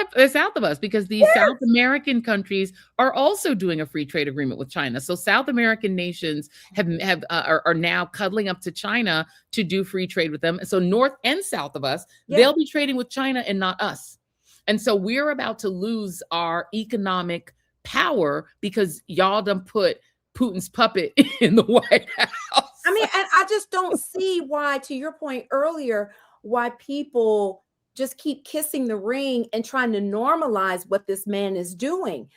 of us, because these South American countries are also doing a free trade agreement with China. So South American nations are now cuddling up to China to do free trade with them. So north and south of us, they'll be trading with China and not us. And so we're about to lose our economic power because y'all done put Putin's puppet in the White House.
I mean, and I just don't see why, to your point earlier, why people just keep kissing the ring and trying to normalize what this man is doing.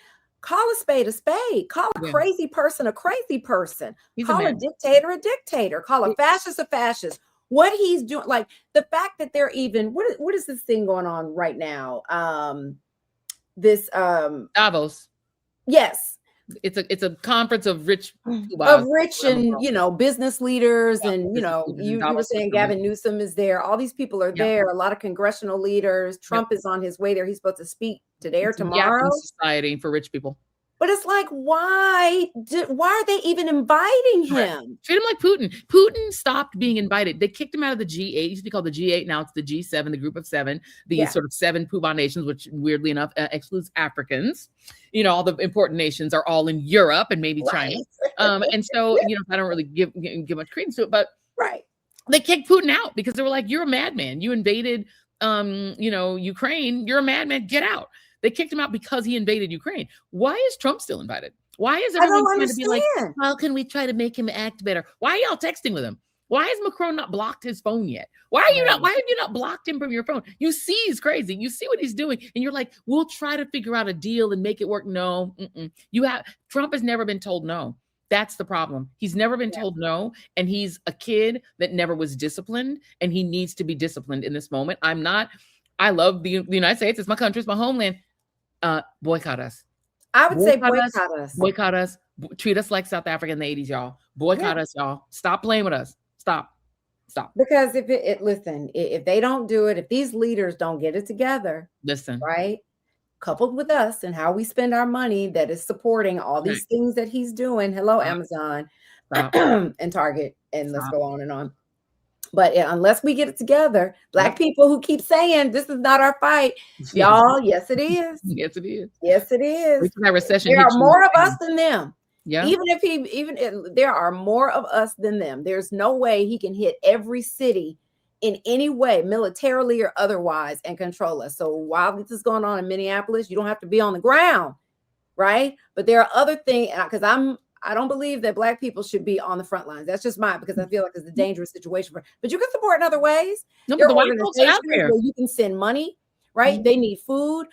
Call a spade a spade. Call a crazy person a crazy person. Call a dictator a dictator. Call a fascist a fascist. What he's doing, like the fact that they're even, what is this thing going on right now?
Davos.
Yes.
It's a conference of rich
and business leaders, and you were saying Gavin Newsom is there. All these people are there. A lot of congressional leaders. Trump is on his way there. He's supposed to speak today or tomorrow.
Society for rich people.
But it's like, why are they even inviting him?
Treat him like Putin. Putin stopped being invited. They kicked him out of the G8. It used to be called the G8. Now it's the G7, the group of seven, the sort of 7 Poobah nations, which weirdly enough excludes Africans. All the important nations are all in Europe and maybe China. And so, I don't really give much credence to it, but they kicked Putin out because they were like, you're a madman. You invaded, Ukraine. You're a madman. Get out. They kicked him out because he invaded Ukraine. Why is Trump still invited? Why is everyone trying to be like, how can we try to make him act better? Why are y'all texting with him? Why has Macron not blocked his phone yet? Why have you not blocked him from your phone? You see he's crazy. You see what he's doing. And you're like, we'll try to figure out a deal and make it work. No, Trump has never been told no. That's the problem. He's never been told no. And he's a kid that never was disciplined, and he needs to be disciplined in this moment. I love the United States. It's my country. It's my homeland. Boycott us.
I would say boycott us.
Boycott us. Treat us like South Africa in the 80s, y'all. Boycott us, y'all. Stop playing with us. Stop.
Because if they don't do it, if these leaders don't get it together, right, coupled with us and how we spend our money that is supporting all these things that he's doing. Hello, Amazon and Target, and let's go on and on. But unless we get it together, Black people who keep saying this is not our fight, y'all, yes, it is.
Yes, it is.
Yes, it is.
That recession.
There are more of us than them.
Yeah.
There are more of us than them. There's no way he can hit every city in any way, militarily or otherwise, and control us. So while this is going on in Minneapolis, you don't have to be on the ground, right? But there are other things, because I don't believe that Black people should be on the front lines. That's just mine, because I feel like it's a dangerous situation. But you can support in other ways.
No,
there
but
are
the white folks out there
where you can send money, right? Mm-hmm. They need food.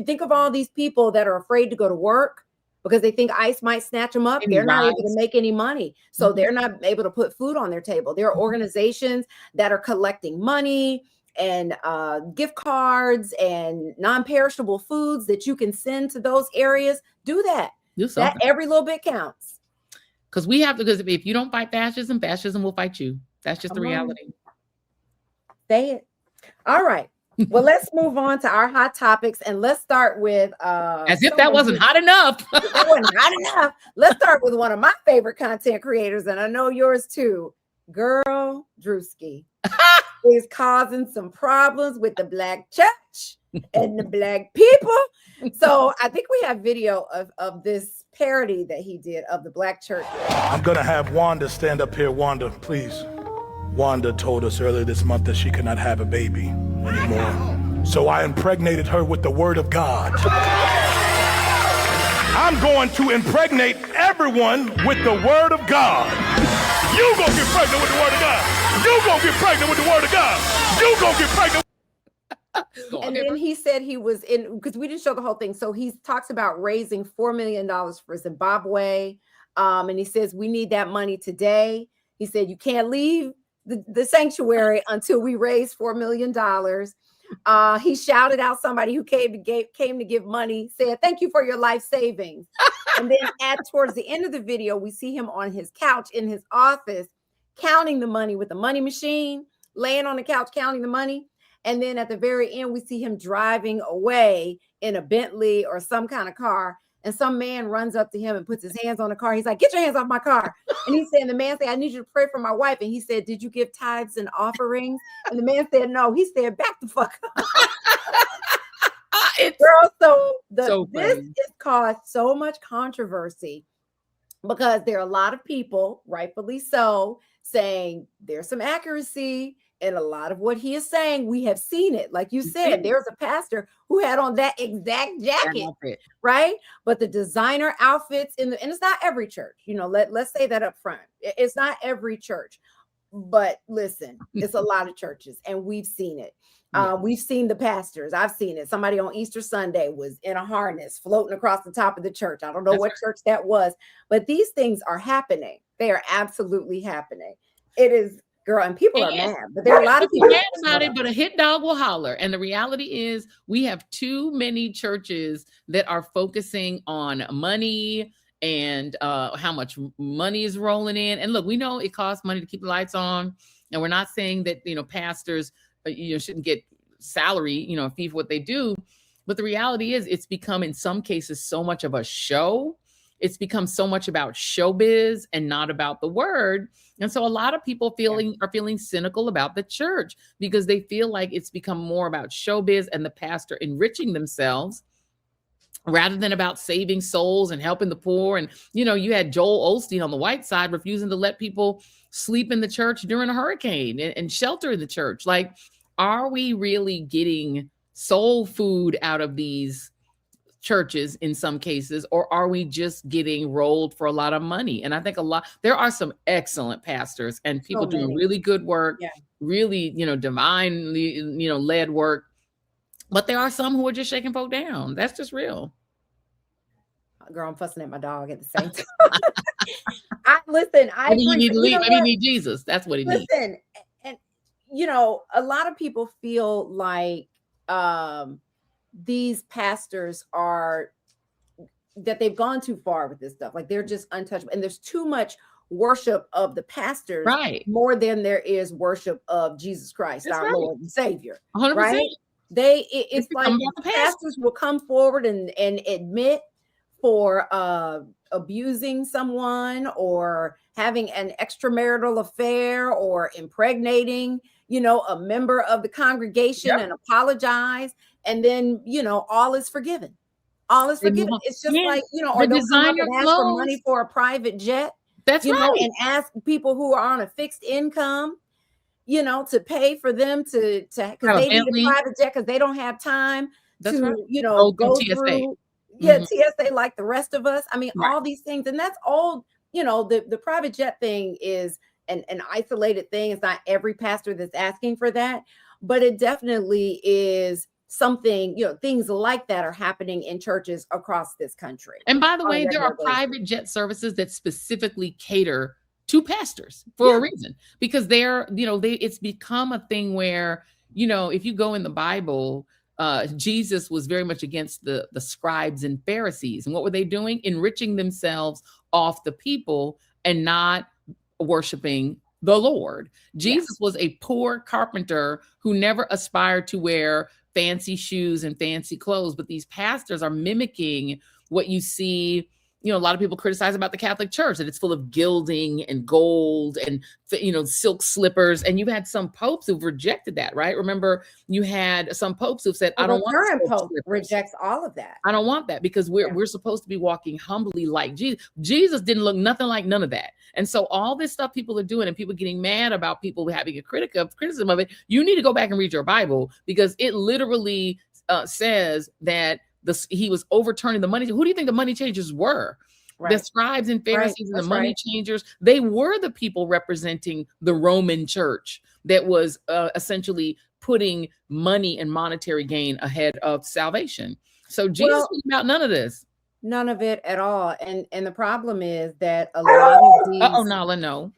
Think of all these people that are afraid to go to work because they think ICE might snatch them up. They're not able to make any money. So they're not able to put food on their table. There are organizations that are collecting money and gift cards and non-perishable foods that you can send to those areas. Do that. That every little bit counts.
Because if you don't fight fascism, fascism will fight you. That's just the reality.
Say it. All right. Well, let's move on to our hot topics, and let's start with
as if that wasn't hot enough.
That wasn't hot enough. Let's start with one of my favorite content creators, and I know yours too. Girl, Druski is causing some problems with the Black church and the Black people. So I think we have video of this parody that he did of the Black church.
I'm gonna have Wanda stand up here. Wanda, please. Wanda told us earlier this month that she could not have a baby anymore. So I impregnated her with the word of God. I'm going to impregnate everyone with the word of God. You gonna get pregnant with the word of God. You gonna get pregnant with the word of God. You gonna get pregnant.
And then he said he was in, because we didn't show the whole thing. So he talks about raising $4 million for Zimbabwe. And he says, we need that money today. He said, you can't leave the sanctuary until we raise $4 million. He shouted out somebody who came to give money, said, thank you for your life savings. And then towards the end of the video, we see him on his couch in his office, counting the money with the money machine, laying on the couch, counting the money. And then at the very end, we see him driving away in a Bentley or some kind of car. And some man runs up to him and puts his hands on the car. He's like, get your hands off my car. And he's saying, the man said, I need you to pray for my wife. And he said, did you give tithes and offerings? And the man said, no. He said, back the fuck up. This has caused so much controversy because there are a lot of people, rightfully so, saying there's some accuracy in a lot of what he is saying. We have seen it. Like you said, there's a pastor who had on that exact jacket, right? But the designer outfits and it's not every church, let's say that up front. It's not every church, but listen, it's a lot of churches and we've seen it. We've seen the pastors. I've seen it. Somebody on Easter Sunday was in a harness floating across the top of the church. I don't know what church that was, but these things are happening. They are absolutely happening. It is, girl, and people are mad, but there are a lot of people
mad about it, but a hit dog will holler. And the reality is we have too many churches that are focusing on money and how much money is rolling in. And look, we know it costs money to keep the lights on. And we're not saying that, pastors, shouldn't get salary, a fee for what they do. But the reality is it's become in some cases so much of a show. It's become so much about showbiz and not about the word. And so a lot of people are feeling cynical about the church because they feel like it's become more about showbiz and the pastor enriching themselves rather than about saving souls and helping the poor. And, you had Joel Osteen on the white side refusing to let people sleep in the church during a hurricane and shelter in the church. Like, are we really getting soul food out of these churches in some cases, or are we just getting rolled for a lot of money? And I think there are some excellent pastors and people doing really good work, really, divinely, led work. But there are some who are just shaking folk down. That's just real.
Girl, I'm fussing at my dog at the same time.
Maybe you need Jesus. That's what he needs.
Listen, and a lot of people feel like these pastors that they've gone too far with this stuff. Like, they're just untouchable. And there's too much worship of the pastors,
right,
more than there is worship of Jesus Christ,
That's
our
right.
Lord and Savior.
100%.
Right? It's like pastors will come forward and admit for abusing someone or having an extramarital affair or impregnating, a member of the congregation and apologize. And then, all is forgiven. All is forgiven. It's just like, or they'll come up and ask for money for a private jet.
That's right.
And ask people who are on a fixed income, to pay for them because they need a private jet because they don't have time to go through TSA like the rest of us. I mean, all these things. And that's all, the private jet thing is an isolated thing. It's not every pastor that's asking for that, but it definitely is something, things like that are happening in churches across this country.
And by the way, there are private jet services that specifically cater to pastors for a reason, because it's become a thing where, if you go in the Bible, Jesus was very much against the scribes and Pharisees. And what were they doing? Enriching themselves off the people and not worshiping the Lord. Jesus was a poor carpenter who never aspired to wear fancy shoes and fancy clothes. But these pastors are mimicking what you see. A lot of people criticize about the Catholic Church, that it's full of gilding and gold and, silk slippers. And you've had some popes who've rejected that, right? Remember, you had some popes who've said, I don't want
current pope rejects all of that.
I don't want that because we're supposed to be walking humbly like Jesus. Jesus didn't look nothing like none of that. And so all this stuff people are doing and people getting mad about people having a criticism of it, you need to go back and read your Bible, because it literally says that he was overturning the money. Who do you think the money changers were? Right. The scribes and Pharisees and the money changers. They were the people representing the Roman church that was essentially putting money and monetary gain ahead of salvation. So Jesus was about none of this.
None of it at all. And the problem is that a lot of these.
Nala, no.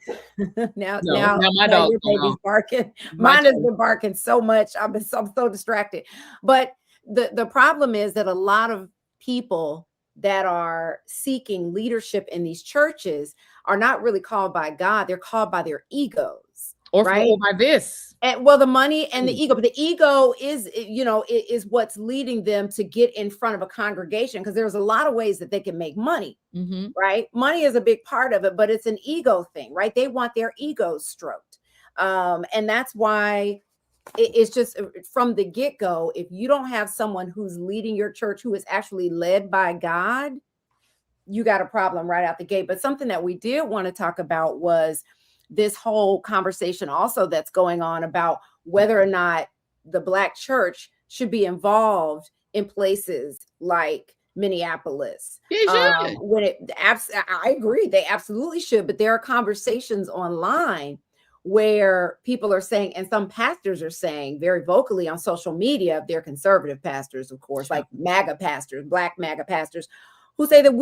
now my dog your baby's barking. Mine has been barking so much. I'm so distracted. But the problem is that a lot of people that are seeking leadership in these churches are not really called by God. They're called by their egos, or by
this.
And the money and the ego, but the ego is what's leading them to get in front of a congregation, because there's a lot of ways that they can make money, right? Money is a big part of it, but it's an ego thing, right? They want their egos stroked. And that's why it's just from the get-go, if you don't have someone who's leading your church who is actually led by God, you got a problem right out the gate. But something that we did want to talk about was this whole conversation also that's going on about whether or not the Black church should be involved in places like Minneapolis. I agree, they absolutely should. But there are conversations online where people are saying, and some pastors are saying very vocally on social media, they're conservative pastors, of course, like MAGA pastors, Black MAGA pastors, who say that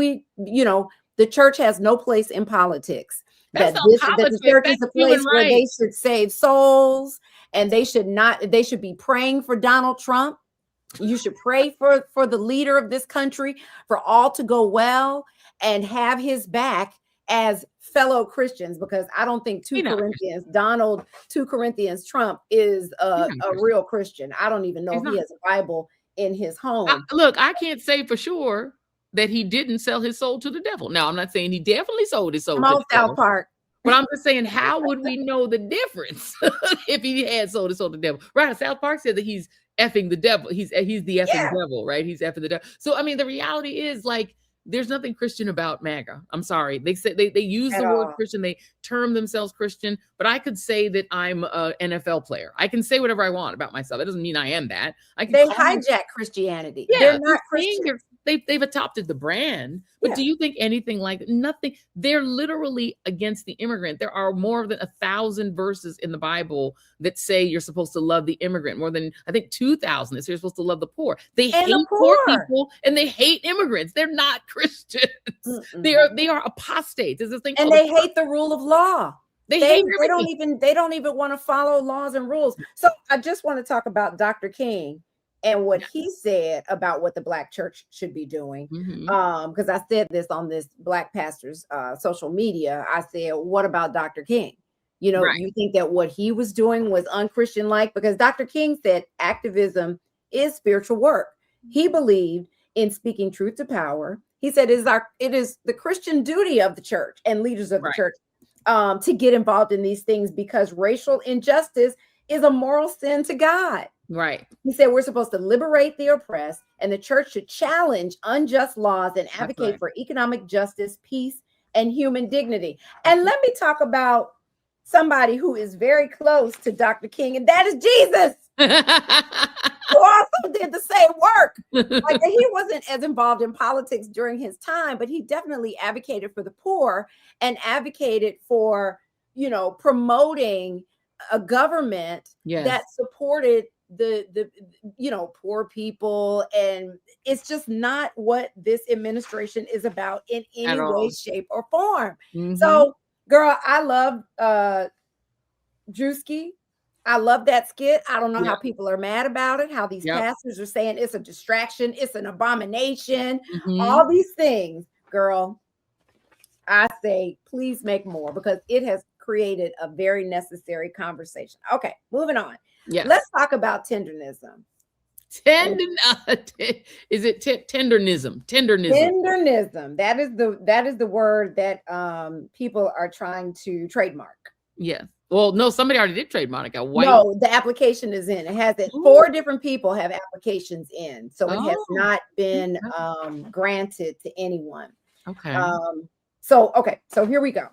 the church has no place in politics. That the church is a place where they should save souls, and they should be praying for Donald Trump. You should pray for the leader of this country, for all to go well, and have his back as fellow Christians, because I don't think 2 Corinthians Trump is a real Christian. I don't even know if he has a Bible in his home.
Look, I can't say for sure that he didn't sell his soul to the devil. Now, I'm not saying he definitely sold his soul to the devil.
South Park.
But I'm just saying, how would we know the difference if he had sold his soul to the devil? Right. South Park said that he's effing the devil. He's the effing devil, right? He's effing the devil. So, I mean, the reality is, like, there's nothing Christian about MAGA. I'm sorry. They say they use the word Christian. They term themselves Christian, but I could say that I'm an NFL player. I can say whatever I want about myself. That doesn't mean I am that.
They hijack Christianity.
Yeah,
they're not Christian.
They've adopted the brand, but do you think anything like nothing? They're literally against the immigrant. There are more than 1,000 verses in the Bible that say you're supposed to love the immigrant. More than, I think, 2,000 that say you're supposed to love the poor. They hate poor people and they hate immigrants. They're not Christians. They are apostates. There's this thing,
and they hate the rule of law.
They
don't even want to follow laws and rules. So I just want to talk about Dr. King and what he said about what the Black church should be doing. Because I said this on this Black pastor's social media. I said, what about Dr. King? You know, you think that what he was doing was unchristian-like? Because Dr. King said activism is spiritual work. He believed in speaking truth to power. He said it is the Christian duty of the church and leaders of the church to get involved in these things, because racial injustice is a moral sin to God.
Right.
He said we're supposed to liberate the oppressed, and the church should challenge unjust laws and advocate for economic justice, peace, and human dignity. And let me talk about somebody who is very close to Dr. King, and that is Jesus, who also did the same work. Like, he wasn't as involved in politics during his time, but he definitely advocated for the poor and advocated for, you know, promoting a government that supported the you know, poor people. And it's just not what this administration is about in any way, shape, or form. So, girl, I love Druski. I love that skit. I don't know how people are mad about it, how these pastors are saying it's a distraction, it's an abomination, all these things. Girl, I say please make more, because it has created a very necessary conversation. Okay, moving on. Let's talk about tendernism.
Is it tendernism?
Tendernism. That is the word that people are trying to trademark.
Yes. Well, no, somebody already did trademark it.
No, the application is in. It has it. 4 different people have applications in, so it has not been granted to anyone.
Okay.
So here we go.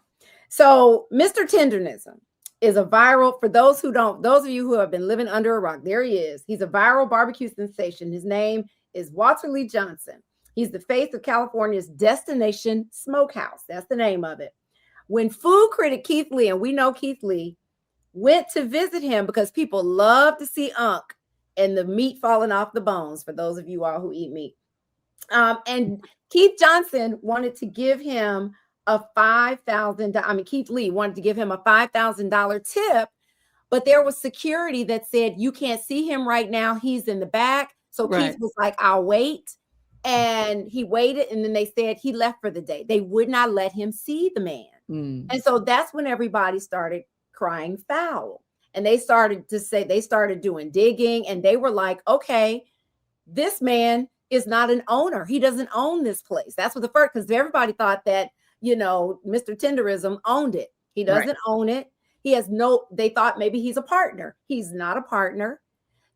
So Mr. Tendernism is a viral, for those of you who have been living under a rock, there he is. He's a viral barbecue sensation. His name is Walter Lee Johnson. He's the face of California's Destination Smokehouse. That's the name of it. When food critic Keith Lee, and we know Keith Lee, went to visit him, because people love to see Unc and the meat falling off the bones, for those of you all who eat meat. And Keith Johnson wanted to give him a Keith Lee wanted to give him a $5,000 tip, but there was security that said, you can't see him right now, he's in the back. So Keith was like, I'll wait. And he waited, and then they said he left for the day. They would not let him see the man. And so that's when everybody started crying foul. And they started doing digging, and they were like, okay, this man is not an owner. He doesn't own this place. That's what the first, because everybody thought that, you know, Mr. Tenderism owned it. He doesn't own it. They thought maybe he's a partner. He's not a partner.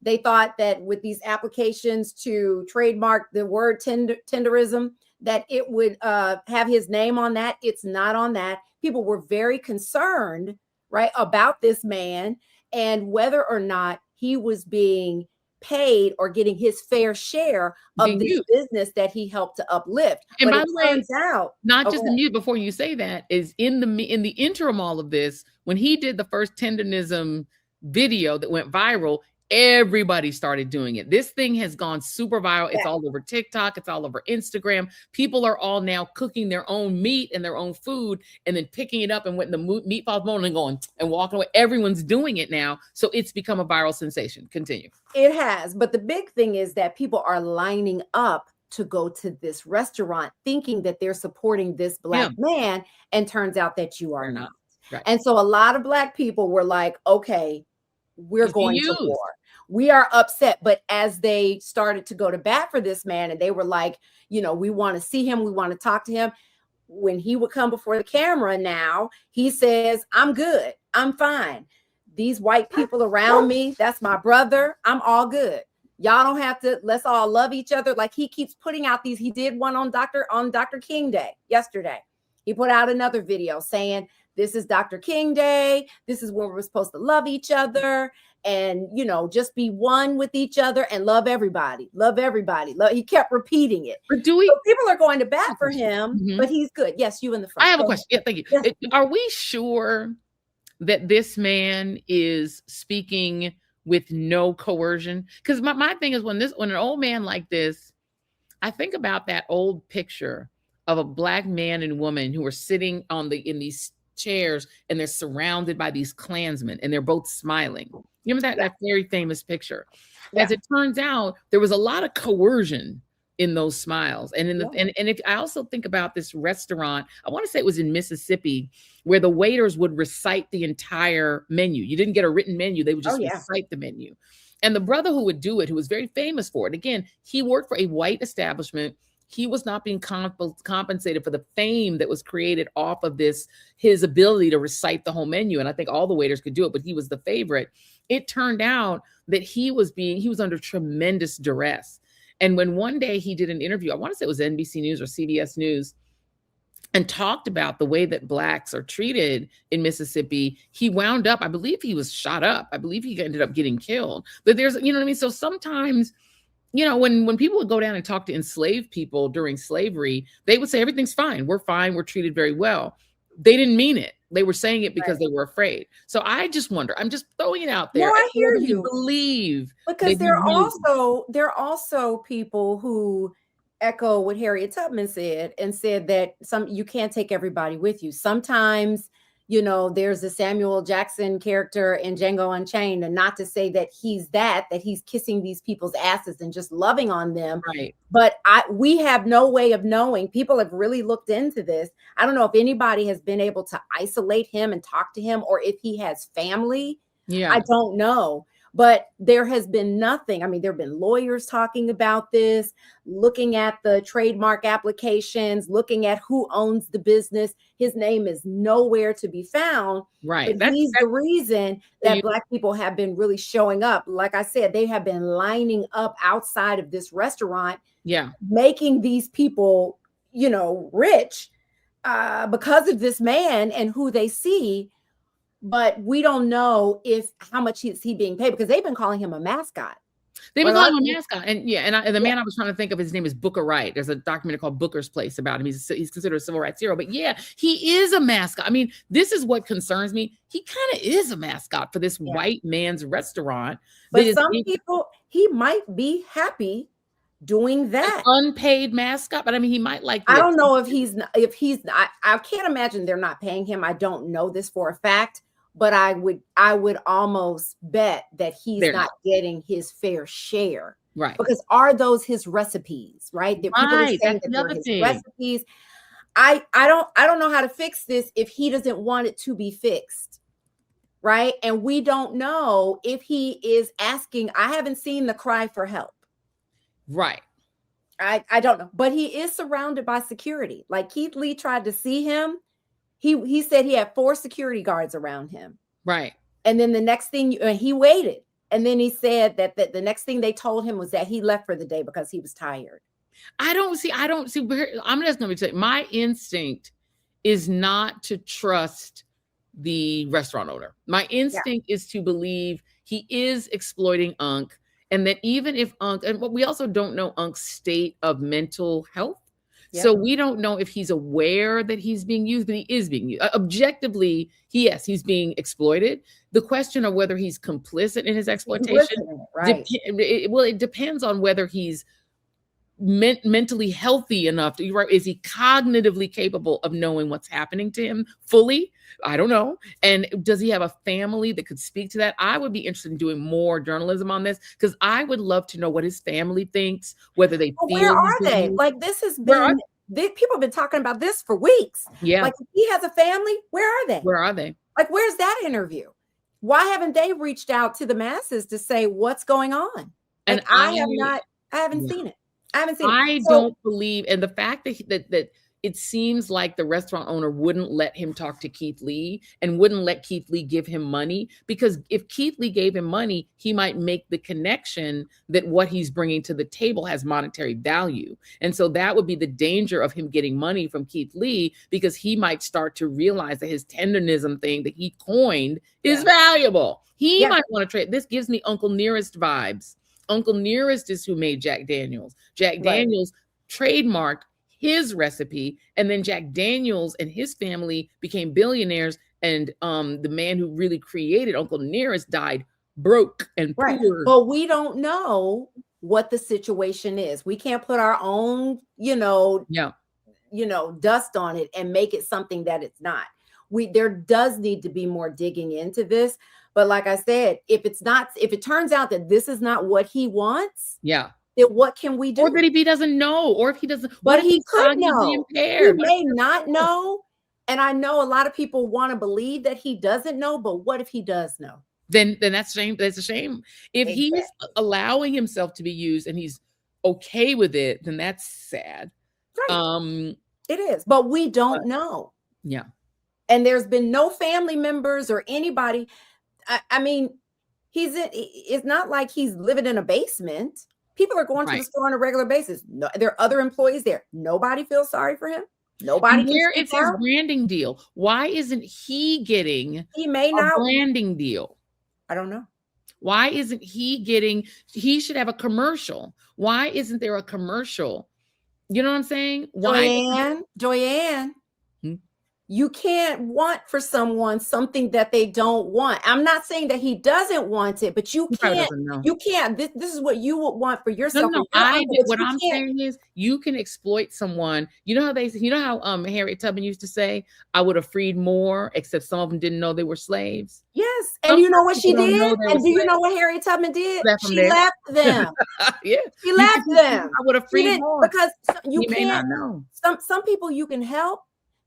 They thought that with these applications to trademark the word tenderism, that it would have his name on that. It's not on that. People were very concerned, right, about this man and whether or not he was being paid or getting his fair share of this business that he helped to uplift.
And
but
by the way,
turns out,
not just the mute, before you say that, is in the interim all of this, when he did the first tendernism video that went viral, everybody started doing it. This thing has gone super viral. It's all over TikTok. It's all over Instagram. People are all now cooking their own meat and their own food, and then picking it up and when the meat falls bone and going and walking away. Everyone's doing it now. So it's become a viral sensation. Continue.
It has. But the big thing is that people are lining up to go to this restaurant thinking that they're supporting this Black man, and turns out that you are not. Right. And so a lot of Black people were like, okay, we're going to war. we are upset. But as they started to go to bat for this man, and they were like, you know, we want to see him, we want to talk to him. When he would come before the camera now, he says, I'm good, I'm fine. These white people around me, that's my brother, I'm all good. Y'all don't have to, let's all love each other. Like, he keeps putting out these, he did one on Dr. King Day yesterday. He put out another video saying, this is Dr. King Day, this is where we're supposed to love each other, and, you know, just be one with each other and love everybody. Love everybody. He kept repeating it.
But do we?
So people are going to bat for him, but he's good. Yes, you in the front.
I have a question. Yeah, thank you.
Yes.
Are we sure that this man is speaking with no coercion? Because my thing is, when an old man like this, I think about that old picture of a Black man and woman who are sitting in these chairs, and they're surrounded by these Klansmen, and they're both smiling. You remember that very famous picture? Yeah. As it turns out, there was a lot of coercion in those smiles. And if I also think about this restaurant, I want to say it was in Mississippi, where the waiters would recite the entire menu. You didn't get a written menu, they would just recite the menu. And the brother who would do it, who was very famous for it, again, he worked for a white establishment. He was not being compensated for the fame that was created off of his ability to recite the whole menu. And I think all the waiters could do it, but he was the favorite. It turned out that he was under tremendous duress. And when one day he did an interview, I want to say it was NBC News or CBS News, and talked about the way that Blacks are treated in Mississippi, he wound up, I believe he was shot up. I believe he ended up getting killed. But there's, you know what I mean? So sometimes, you know, when people would go down and talk to enslaved people during slavery, they would say, everything's fine. We're treated very well. They didn't mean it. They were saying it because they were afraid. So I just wonder, I'm just throwing it out there.
No, I hear you.
Believe.
Because there are also people who echo what Harriet Tubman said, and said that you can't take everybody with you. Sometimes, you know, there's a Samuel Jackson character in Django Unchained, and not to say that he's that he's kissing these people's asses and just loving on them.
Right.
But we have no way of knowing. People have really looked into this. I don't know if anybody has been able to isolate him and talk to him, or if he has family. Yeah. I don't know. But there has been nothing. I mean, there have been lawyers talking about this, looking at the trademark applications, looking at who owns the business. His name is nowhere to be found.
Right.
But he's the reason that Black people have been really showing up. Like I said, they have been lining up outside of this restaurant, making these people, you know, rich because of this man and who they see. But we don't know how much is he being paid, because they've been calling him a mascot.
They've been calling him a mascot. And the man I was trying to think of, his name is Booker Wright. There's a documentary called Booker's Place about him. He's considered a civil rights hero. But he is a mascot. I mean, this is what concerns me. He kind of is a mascot for this white man's restaurant.
But some people, he might be happy doing that.
Unpaid mascot. But I mean, he might like.
I don't know if he's not. I can't imagine they're not paying him. I don't know this for a fact. But I would almost bet that he's not getting his fair share.
Right.
Because are those his recipes, right? That people are saying that they're his recipes. I don't know how to fix this if he doesn't want it to be fixed. Right. And we don't know if he is asking. I haven't seen the cry for help.
Right.
I don't know. But he is surrounded by security. Like Keith Lee tried to see him. He said he had 4 security guards around him.
Right. And
then the next thing he waited. And then he said that the next thing they told him was that he left for the day because he was tired.
I don't see. I'm just going to say my instinct is not to trust the restaurant owner. My instinct is to believe he is exploiting Unc, and that even if Unc, and we also don't know Unc's state of mental health. So we don't know if he's aware that he's being used, but he is being used. Objectively, he's being exploited. The question of whether he's complicit in his exploitation, it depends on whether he's mentally healthy enough. Is he cognitively capable of knowing what's happening to him fully? I don't know. And does he have a family that could speak to that? I would be interested in doing more journalism on this, because I would love to know what his family thinks, whether they feel.
Where are they? Like, this has been, people have been talking about this for weeks.
Yeah.
Like, if he has a family, where are they?
Where are they?
Like, where's that interview? Why haven't they reached out to the masses to say what's going on?
And
Like, I haven't
yeah.
seen it. I haven't seen it.
I
So,
don't believe, and the fact that it seems like the restaurant owner wouldn't let him talk to Keith Lee and wouldn't let Keith Lee give him money, because if Keith Lee gave him money, he might make the connection that what he's bringing to the table has monetary value. And so that would be the danger of him getting money from Keith Lee, because he might start to realize that his tendernism thing that he coined is valuable. He might want to trade. This gives me Uncle Nearest vibes. Uncle Nearest is who made Jack Daniels. Jack Daniels trademarked his recipe, and then Jack Daniels and his family became billionaires, and the man who really created Uncle Nearest died broke and poor.
But we don't know what the situation is. We can't put our own, dust on it and make it something that it's not. There does need to be more digging into this. But like I said, if it turns out that this is not what he wants, then what can we do?
Or that if he doesn't know, or if he doesn't,
but he could know.
Impaired?
He may not know. And I know a lot of people want to believe that he doesn't know, but what if he does know?
Then that's shame. That's a shame. If he's allowing himself to be used and he's okay with it, then that's sad.
Right. It is, but we don't know.
Yeah.
And there's been no family members or anybody. I mean, it's not like he's living in a basement. People are going to the store on a regular basis. No, there are other employees there. Nobody feels sorry for him. Nobody.
Where it's his branding deal. Why isn't he getting a branding deal?
I don't know.
Why isn't he getting? He should have a commercial. Why isn't there a commercial? You know what I'm saying? Why,
Joyanne? You can't want for someone something that they don't want. I'm not saying that he doesn't want it, but you can't. You can't. This is what you would want for yourself.
No, what I'm saying is, you can exploit someone. You know how Harriet Tubman used to say, "I would have freed more, except some of them didn't know they were slaves."
Yes, and you know what she did? And do you know what Harriet Tubman did? She left them.
Yeah,
she left them.
I would have freed more,
because you
may not know.
Some people you can help.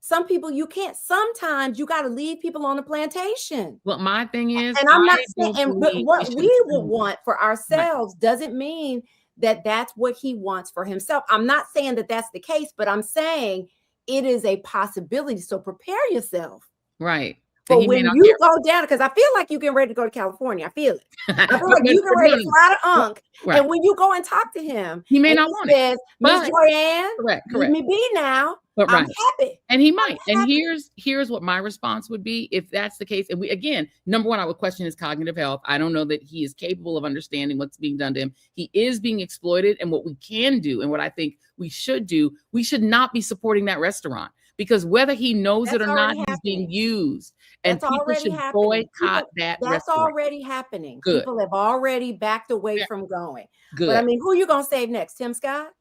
Some people you can't. Sometimes you got to leave people on the plantation.
Well, my thing is,
and I'm not saying, but what we would want for ourselves doesn't mean that that's what he wants for himself. I'm not saying that that's the case, but I'm saying it is a possibility. So prepare yourself.
Right.
But when you go down, because I feel like you're getting ready to go to California. I feel it. I feel like you're getting ready to fly to Unc. Right. And when you go and talk to him,
he may not want it.
Miss Joyanne,
correct.
Let me be now.
But
I'm happy.
And he might. And here's what my response would be if that's the case. And we, again, number one, I would question his cognitive health. I don't know that he is capable of understanding what's being done to him. He is being exploited. And what we can do, and what I think we should do, we should not be supporting that restaurant, because whether he knows it or not, he's being used. And people should boycott that restaurant.
That's already happening.
Good.
People have already backed away from going.
Good.
But I mean, who are you going to save next? Tim Scott?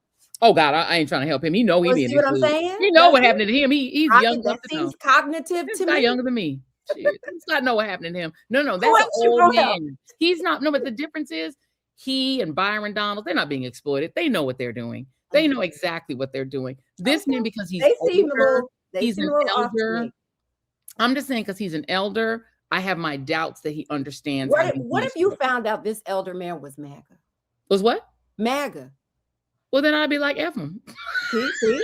Oh God, I ain't trying to help him. He know he being.
See what I'm saying?
You know what happened to him. He's young.
That seems cognitive to me.
He's younger than me. He's not know what happened to him. No, that's an old man. He's not. No, but the difference is he and Byron Donald, they're not being exploited. They know what they're doing. They know exactly what they're doing. This man, because he's older, he's an elder. I'm just saying, because he's an elder, I have my doubts that he understands.
What if you found out this elder man was MAGA?
Was what?
MAGA.
Well, then I'd be like, F him.
See?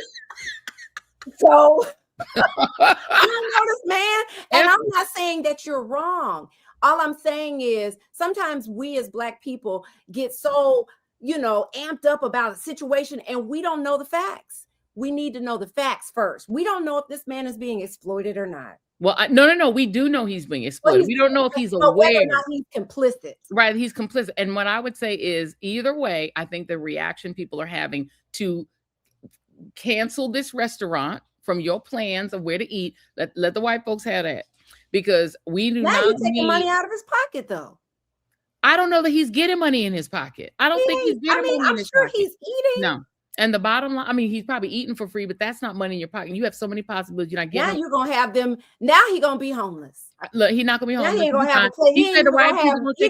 So, I know this man, and I'm not saying that you're wrong. All I'm saying is sometimes we as Black people get so, amped up about a situation, and we don't know the facts. We need to know the facts first. We don't know if this man is being exploited or not.
Well, no. We do know he's being exploited. We don't know if he's aware.
Whether or not he's complicit.
Right, he's complicit. And what I would say is, either way, I think the reaction people are having to cancel this restaurant from your plans of where to eat. Let the white folks have that, because we do not.
Now he's taking money out of his pocket, though.
I don't know that he's getting money in his pocket. I don't think he's getting money in his pocket.
I'm sure he's eating.
No. And the bottom line, I mean, he's probably eating for free, but that's not money in your pocket. You have so many possibilities. You're not getting.
Now you're gonna have them. Now he's gonna be homeless.
Look, he's not gonna be homeless.
Now he ain't gonna have a plate. He's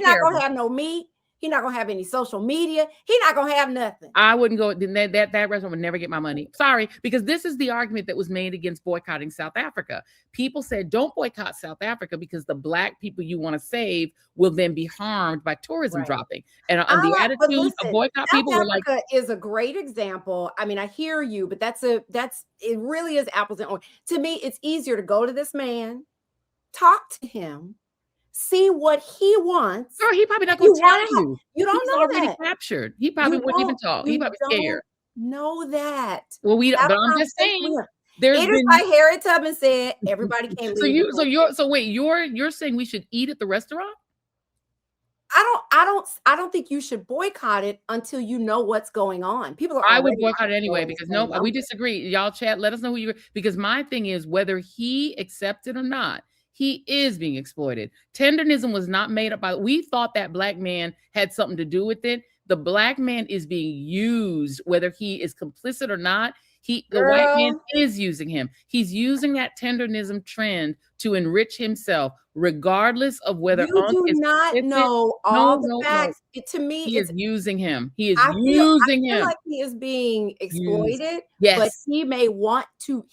not gonna have no meat. He's not gonna have any social media. He's not gonna have nothing.
I wouldn't go. That restaurant would never get my money. Sorry, because this is the argument that was made against boycotting South Africa. People said, don't boycott South Africa because the Black people you want to save will then be harmed by tourism dropping. And the attitude of boycott people were like,
South Africa is a great example. I mean, I hear you, but it really is apples and oranges. To me, it's easier to go to this man, talk to him, see what he wants.
Girl, he probably not going to tell you.
You don't
He's
know
already
that.
captured. He probably wouldn't even talk. He probably scared.
Know that.
Well, but I'm just saying.
It is like Harriet Tubman said, everybody can't leave.
So wait, you're saying we should eat at the restaurant?
I don't think you should boycott it until you know what's going on. I
would boycott it anyway because we disagree. Y'all chat, let us know who you are. Because my thing is whether he accepts it or not, he is being exploited. Tendernism was not made up by, we thought that Black man had something to do with it. The Black man is being used, whether he is complicit or not. The white man is using him. He's using that tendernism trend to enrich himself, regardless of whether
you do not know all the facts. To me,
he is using him. He is
I feel
him.
Like he is being exploited.
Yes,
but he may want to.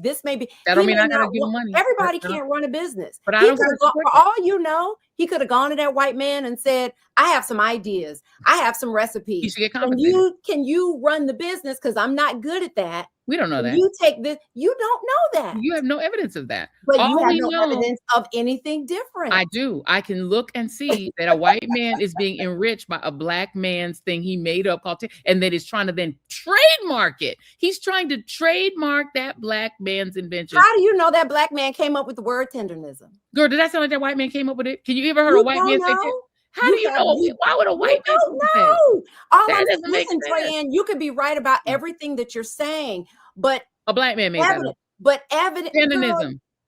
This may be.
That don't mean I gotta give him money.
Everybody can't run a business.
But I don't.
For all you know, he could have gone to that white man and said, "I have some ideas. I have some recipes.
You should get compensated.
Can you run the business? Because I'm not good at that."
We don't know that.
You take this. You don't know that.
You have no evidence of that.
But you have no evidence of anything different.
I do. I can look and see that a white man is being enriched by a Black man's thing he made up called, and that is trying to then trademark it. He's trying to trademark that Black man's invention.
How do you know that Black man came up with the word tendernism?
Girl, did that sound like that white man came up with it? Can you ever heard a white man say that? How do you know? Why would a white man say that?
That doesn't make sense. Diane, you could be right about everything that you're saying, but
a Black man made that up.
But evidence.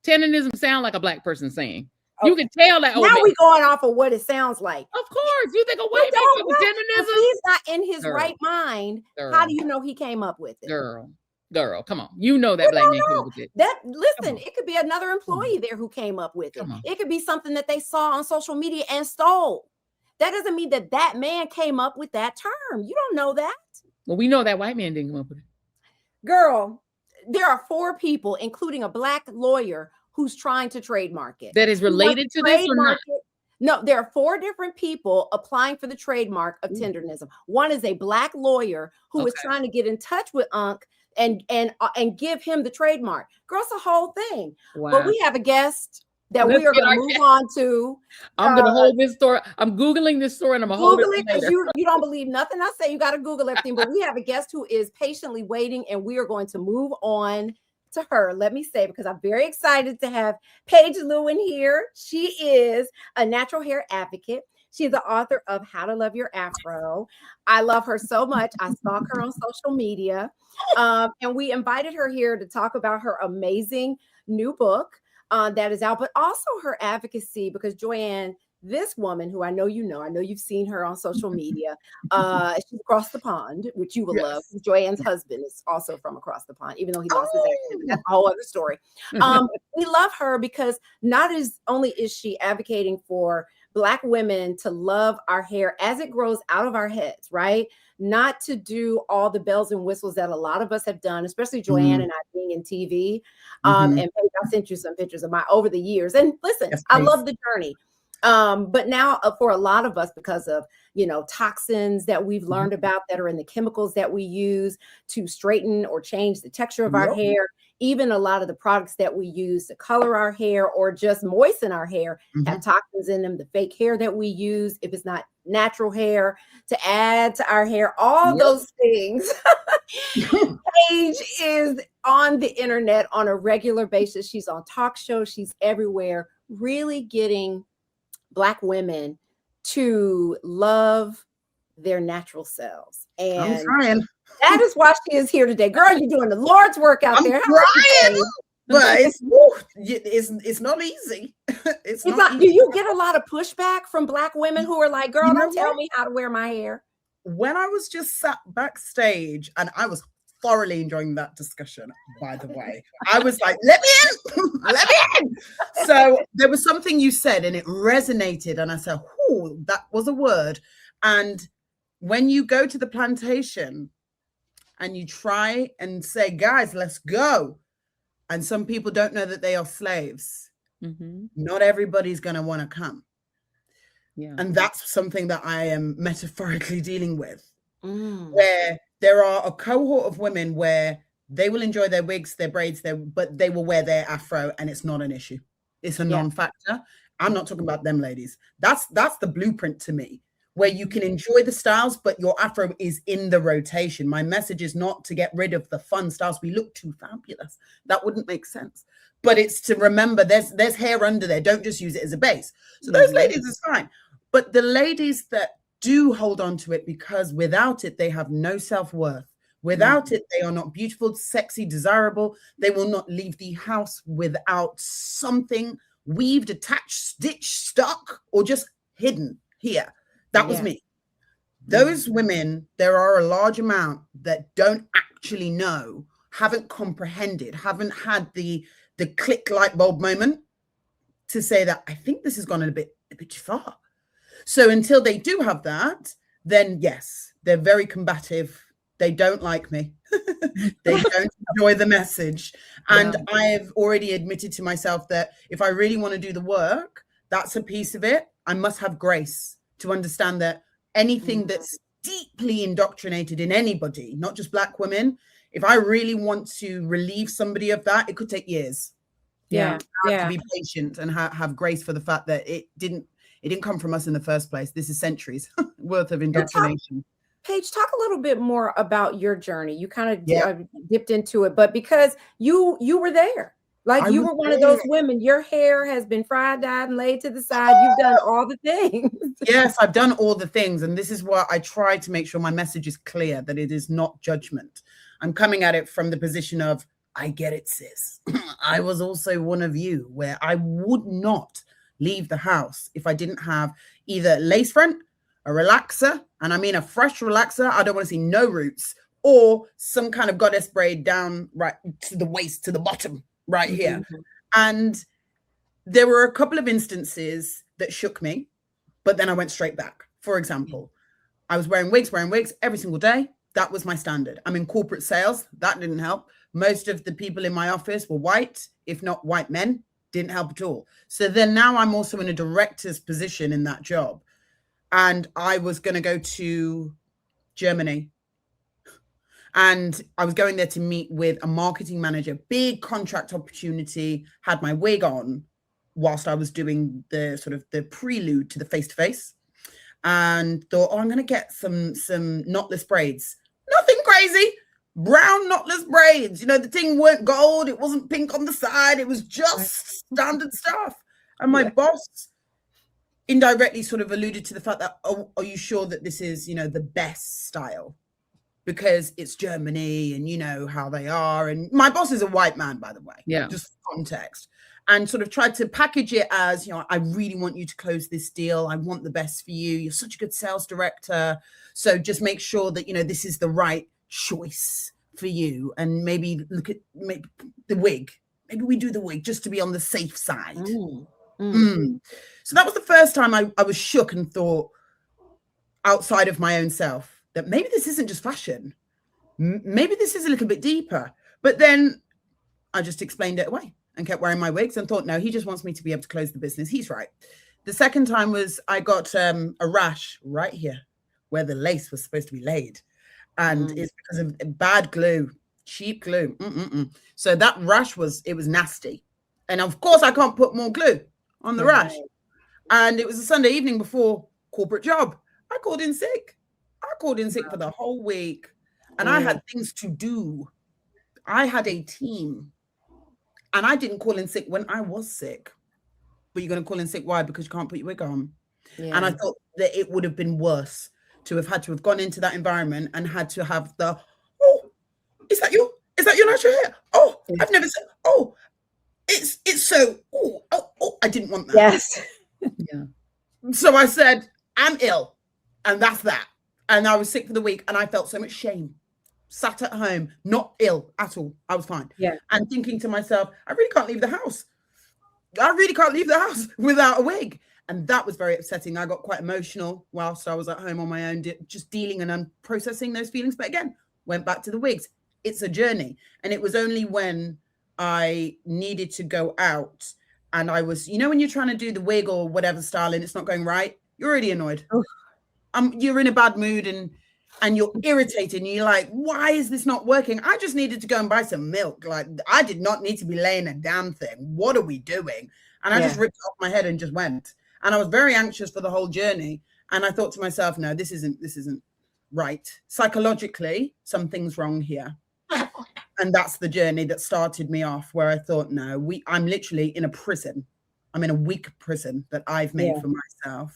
Tendernism sound like a Black person saying. Okay. You can tell that.
Now we're going off of what it sounds like.
Of course, you think a white man with tendernism?
If he's not in his right mind, how do you know he came up with it?
Girl, come on. You know that Black man came up with it.
Listen, it could be another employee there who came up with it. It could be something that they saw on social media and stole. That doesn't mean that man came up with that term. You don't know that.
Well, we know that white man didn't come up with it.
Girl, there are 4 people, including a Black lawyer, who's trying to trademark it.
That is related to this or not?
No, there are 4 different people applying for the trademark of tendernism. One is a Black lawyer who is trying to get in touch with Unc and give him the trademark. Girl, it's a whole thing. Wow. But we have a guest that we are going to move on to.
I'm going to hold this story. I'm Googling this story and I'm going to hold it
because you don't believe nothing I say. You got to Google everything. But we have a guest who is patiently waiting, and we are going to move on to her. Let me say, because I'm very excited to have Paige Lewin here. She is a natural hair advocate. She's the author of How to Love Your Afro. I love her so much. I stalk her on social media. And we invited her here to talk about her amazing new book that is out, but also her advocacy, because Joanne, this woman who I know you've seen her on social media. She's across the pond, which you will love. Joanne's husband is also from across the pond, even though he lost his accent. That's a whole other story. We love her because not only is she advocating for Black women to love our hair as it grows out of our heads, right? Not to do all the bells and whistles that a lot of us have done, especially Joanne and I being in TV. And Paige, I sent you some pictures of my over the years. And listen, I love the journey. But now for a lot of us, because of, toxins that we've learned about that are in the chemicals that we use to straighten or change the texture of our hair, even a lot of the products that we use to color our hair or just moisten our hair have toxins in them. The fake hair that we use, if it's not natural hair, to add to our hair, all those things. Paige is on the internet on a regular basis. She's on talk shows. She's everywhere, really getting Black women to love their natural selves. And
I'm trying.
That is why she is here today. Girl, you're doing the Lord's work out there.
I'm trying, but it's not easy. It's not
easy. Do you get a lot of pushback from Black women who are like, girl, don't tell me how to wear my hair?
When I was just sat backstage, and I was thoroughly enjoying that discussion, by the way. I was like, let me in, let me in. So there was something you said and it resonated. And I said, oh, that was a word. And when you go to the plantation and you try and say, guys, let's go, and some people don't know that they are slaves, not everybody's going to want to come.
Yeah.
And that's something that I am metaphorically dealing with, where there are a cohort of women where they will enjoy their wigs, their braids, but they will wear their afro, and it's not an issue. It's a non-factor. I'm not talking about them ladies. That's the blueprint to me, where you can enjoy the styles, but your afro is in the rotation. My message is not to get rid of the fun styles. We look too fabulous. That wouldn't make sense. But it's to remember there's hair under there. Don't just use it as a base. So those ladies is fine. But the ladies that do hold on to it, because without it, they have no self-worth. Without it, they are not beautiful, sexy, desirable. They will not leave the house without something weaved, attached, stitched, stuck, or just hidden here. That was me. Those women, there are a large amount that don't actually know, haven't comprehended, haven't had the click light bulb moment to say that I think this has gone a bit too far. So until they do have that, then yes, they're very combative. They don't like me. They don't enjoy the message. And I've already admitted to myself that if I really want to do the work, that's a piece of it. I must have grace to understand that anything that's deeply indoctrinated in anybody, not just Black women, if I really want to relieve somebody of that, it could take years. I have to be patient and have grace for the fact that it didn't come from us in the first place. This is centuries worth of indoctrination.
Paige, talk a little bit more about your journey. You kind of dipped into it, but because you were there, like you were one of those women. Your hair has been fried, dyed, and laid to the side. You've done all the things.
Yes, I've done all the things, and this is what I try to make sure my message is clear, that it is not judgment. I'm coming at it from the position of, I get it, sis. I was also one of you, where I would not leave the house if I didn't have either lace front, a relaxer, and I mean a fresh relaxer. I don't want to see no roots, or some kind of goddess braid down right to the waist, to the bottom, right here. And there were a couple of instances that shook me, but then I went straight back. For example, I was wearing wigs every single day. That was my standard. I'm in corporate sales. That didn't help. Most of the people in my office were white, if not white men. Didn't help at all. So then now I'm also in a director's position in that job. And I was going to go to Germany. And I was going there to meet with a marketing manager, big contract opportunity, had my wig on whilst I was doing the sort of the prelude to the face-to-face, and thought, oh, I'm going to get some knotless braids. Nothing crazy. Brown knotless braids. You know, the thing weren't gold. It wasn't pink on the side. It was just standard stuff. And my boss indirectly sort of alluded to the fact that, oh, are you sure that this is, you know, the best style? Because it's Germany and you know how they are. And my boss is a white man, by the way. Yeah. Just context. And sort of tried to package it as, you know, I really want you to close this deal. I want the best for you. You're such a good sales director. So just make sure that, you know, this is the right choice for you. And maybe look at the wig. Maybe we do the wig just to be on the safe side. So that was the first time I was shook and thought, outside of my own self, that maybe this isn't just fashion. Maybe this is a little bit deeper. But then I just explained it away and kept wearing my wigs and thought, no, he just wants me to be able to close the business. He's right. The second time was I got a rash right here where the lace was supposed to be laid. And it's because of bad glue, cheap glue. So that rash was nasty. And of course, I can't put more glue on the rash. And it was a Sunday evening before corporate job. I called in sick. For the whole week. And I had things to do. I had a team. And I didn't call in sick when I was sick. But you're going to call in sick. Why? Because you can't put your wig on. Yeah. And I thought that it would have been worse to have gone into that environment and had to have the, oh, is that you? Is that your natural hair? Oh, I've never said, oh, it's so, oh, I didn't want that.
Yes.
So I said, I'm ill. And that's that. And I was sick for the week and I felt so much shame. Sat at home, not ill at all. I was fine. Yeah. And thinking to myself, I really can't leave the house. I really can't leave the house without a wig. And that was very upsetting. I got quite emotional whilst I was at home on my own, just dealing and processing those feelings. But again, went back to the wigs. It's a journey. And it was only when I needed to go out and I was, you know, when you're trying to do the wig or whatever style and it's not going right, you're already annoyed. You're in a bad mood and you're irritated and you're like, why is this not working? I just needed to go and buy some milk. Like, I did not need to be laying a damn thing. What are we doing? And I just ripped it off my head and just went. And I was very anxious for the whole journey. And I thought to myself, no, this isn't right. Psychologically, something's wrong here. And that's the journey that started me off, where I thought, no, I'm literally in a prison. I'm in a weak prison that I've made for myself.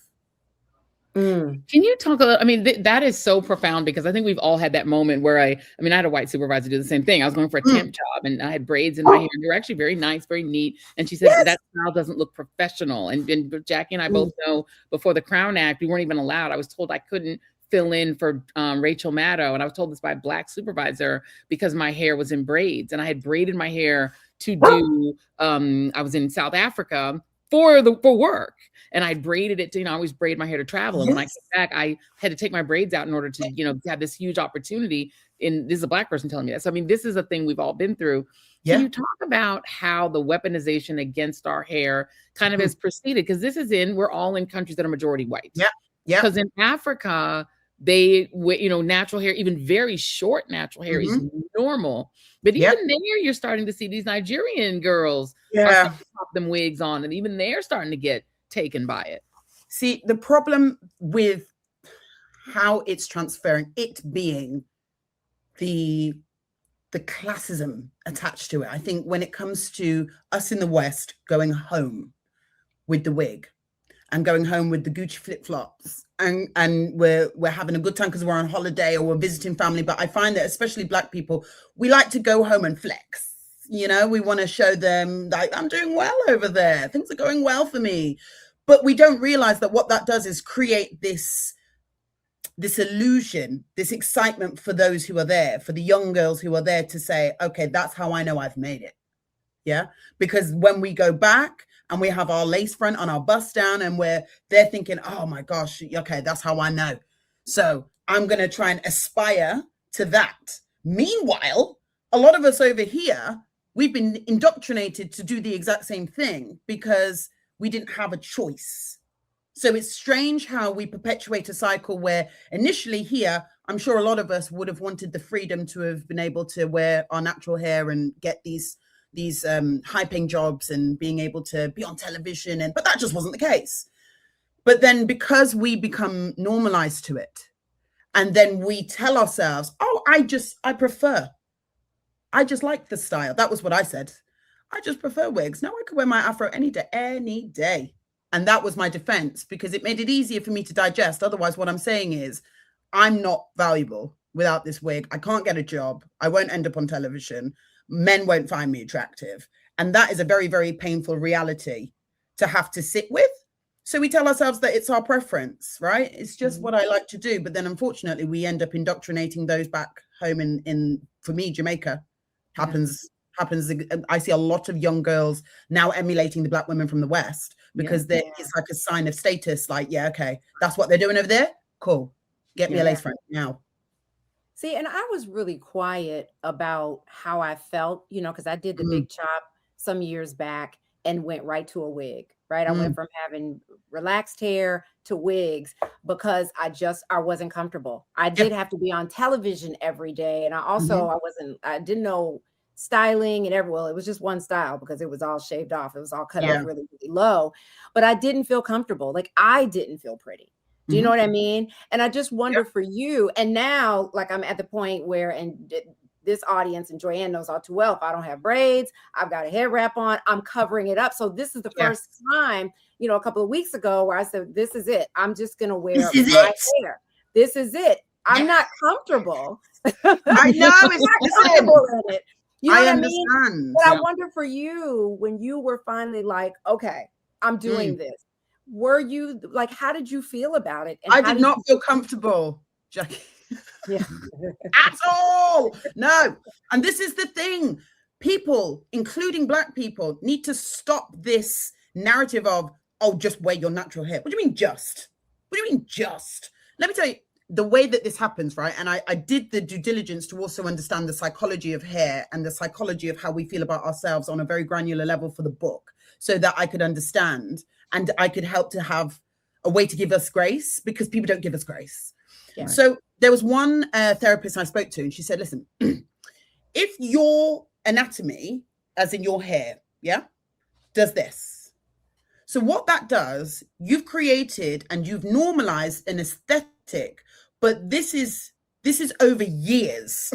Can you talk a little? I mean, that is so profound, because I think we've all had that moment where I had a white supervisor do the same thing. I was going for a temp job and I had braids in my hair. They were actually very nice, very neat. And she said, that style doesn't look professional. And Jackie and I both know, before the Crown Act, we weren't even allowed. I was told I couldn't fill in for Rachel Maddow. And I was told this by a Black supervisor because my hair was in braids. And I had braided my hair to do, I was in South Africa for work. And I braided it to, I always braid my hair to travel. And when I came back, I had to take my braids out in order to, have this huge opportunity. And this is a Black person telling me that. So, I mean, this is a thing we've all been through. Can you talk about how the weaponization against our hair kind of has proceeded? Because we're all in countries that are majority white. Yeah. Because in Africa, they, natural hair, even very short natural hair is normal. But even there, you're starting to see these Nigerian girls pop them wigs on, and even they're starting to get taken by it.
See, the problem with how it's transferring, it being the classism attached to it. I think when it comes to us in the West going home with the wig and going home with the Gucci flip-flops and we're having a good time because we're on holiday or we're visiting family. But I find that especially Black people, we like to go home and flex. We want to show them that I'm doing well over there. Things are going well for me. But we don't realize that what that does is create this illusion, this excitement for those who are there, for the young girls who are there to say, okay, that's how I know I've made it. Yeah. Because when we go back and we have our lace front on our bust down and they're thinking, oh my gosh, okay, that's how I know. So I'm going to try and aspire to that. Meanwhile, a lot of us over here, we've been indoctrinated to do the exact same thing because we didn't have a choice. So it's strange how we perpetuate a cycle where initially here, I'm sure a lot of us would have wanted the freedom to have been able to wear our natural hair and get these high-paying jobs and being able to be on television, but that just wasn't the case. But then because we become normalized to it, and then we tell ourselves, oh, I just like the style. That was what I said. I just prefer wigs. Now I could wear my afro any day. And that was my defense, because it made it easier for me to digest. Otherwise, what I'm saying is I'm not valuable without this wig. I can't get a job. I won't end up on television. Men won't find me attractive. And that is a very, very painful reality to have to sit with. So we tell ourselves that it's our preference, right? It's just what I like to do. But then unfortunately, we end up indoctrinating those back home in for me, Jamaica. Happens. I see a lot of young girls now emulating the Black women from the West because it's like a sign of status. Like, yeah, okay, that's what they're doing over there. Cool. Get me a lace front now.
See, and I was really quiet about how I felt, because I did the big chop some years back and went right to a wig, right? I went from having relaxed hair to wigs because I wasn't comfortable. I did have to be on television every day. And I also, I didn't know styling and it was just one style because it was all shaved off. It was all cut off really, really low, but I didn't feel comfortable. Like I didn't feel pretty. Do you know what I mean? And I just wonder for you. And now, like I'm at the point where, and this audience and Joyanne knows all too well, if I don't have braids, I've got a hair wrap on, I'm covering it up. So this is the first time, a couple of weeks ago where I said, this is it. I'm just going to wear my hair. This is it. I'm not comfortable.
I know.
I'm not comfortable in it. You know
I
what
understand.
I mean? But I wonder for you, when you were finally like, okay, I'm doing this. Were you like, how did you feel about it? And
I did not feel comfortable, Jackie. At all. No. And this is the thing. People, including Black people, need to stop this narrative of oh, just wear your natural hair. What do you mean just? What do you mean just? Let me tell you, the way that this happens, right? And I did the due diligence to also understand the psychology of hair and the psychology of how we feel about ourselves on a very granular level for the book, so that I could understand and I could help to have a way to give us grace, because people don't give us grace.
Yeah.
So there was one therapist I spoke to, and she said, listen, if your anatomy, as in your hair, does this. So what that does, you've created and you've normalized an aesthetic, but this is over years.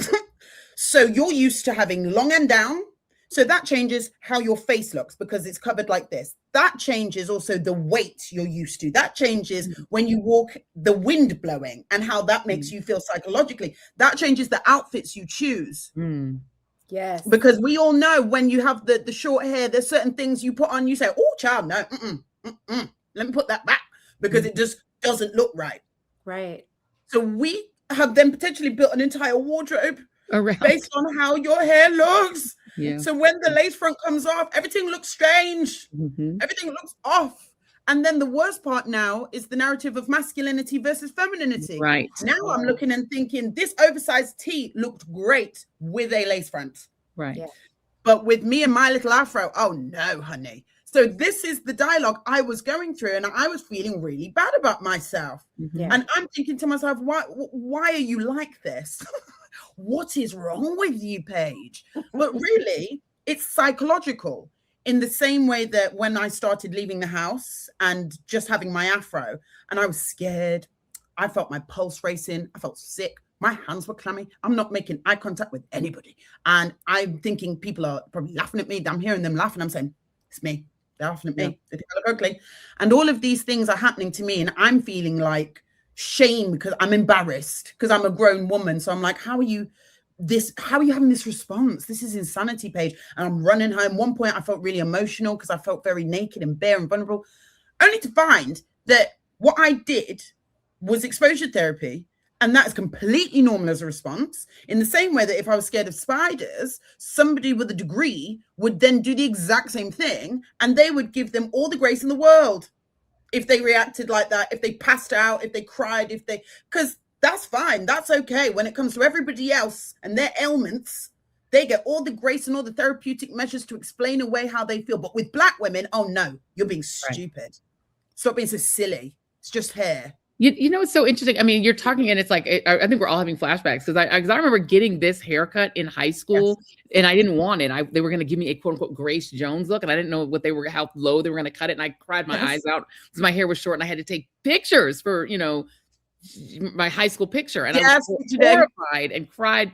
So you're used to having long and down. So that changes how your face looks because it's covered like this. That changes also the weight you're used to. That changes when you walk, the wind blowing, and how that makes you feel psychologically. That changes the outfits you choose.
Yes.
Because we all know when you have the short hair, there's certain things you put on, you say, oh, child, no, let me put that back, because it just doesn't look right.
Right.
So we have then potentially built an entire wardrobe
Around.
based on how your hair looks.
Yeah.
So when the lace front comes off, everything looks strange. Everything looks off. And then the worst part now is the narrative of masculinity versus femininity.
Right.
Now I'm looking and thinking, this oversized tee looked great with a lace front.
Right.
Yeah.
But with me and my little afro, oh no, honey. So this is the dialogue I was going through, and I was feeling really bad about myself.
Yeah.
And I'm thinking to myself, why are you like this? What is wrong with you, Paige? But really, it's psychological, in the same way that when I started leaving the house and just having my afro, and I was scared, I felt my pulse racing, I felt sick, my hands were clammy, I'm not making eye contact with anybody. And I'm thinking people are probably laughing at me. I'm hearing them laughing. I'm saying, it's me. They're laughing at me. They think I look ugly. And all of these things are happening to me, and I'm feeling like shame because I'm embarrassed because I'm a grown woman. So I'm like, how are you having this response? This is insanity, Paige. And I'm running home. One point I felt really emotional because I felt very naked and bare and vulnerable, only to find that what I did was exposure therapy. And that is completely normal as a response, in the same way that if I was scared of spiders, somebody with a degree would then do the exact same thing, and they would give them all the grace in the world if they reacted like that, if they passed out, if they cried, because that's fine. That's okay. When it comes to everybody else and their ailments, they get all the grace and all the therapeutic measures to explain away how they feel. But with Black women, oh no, you're being stupid. Stop being so silly. It's just hair.
You know, it's so interesting. I mean, you're talking and it's like, I think we're all having flashbacks because I remember getting this haircut in high school and I didn't want it. They were going to give me a quote unquote Grace Jones look, and I didn't know how low they were going to cut it. And I cried my eyes out because my hair was short and I had to take pictures for, my high school picture. And I was horrified and cried.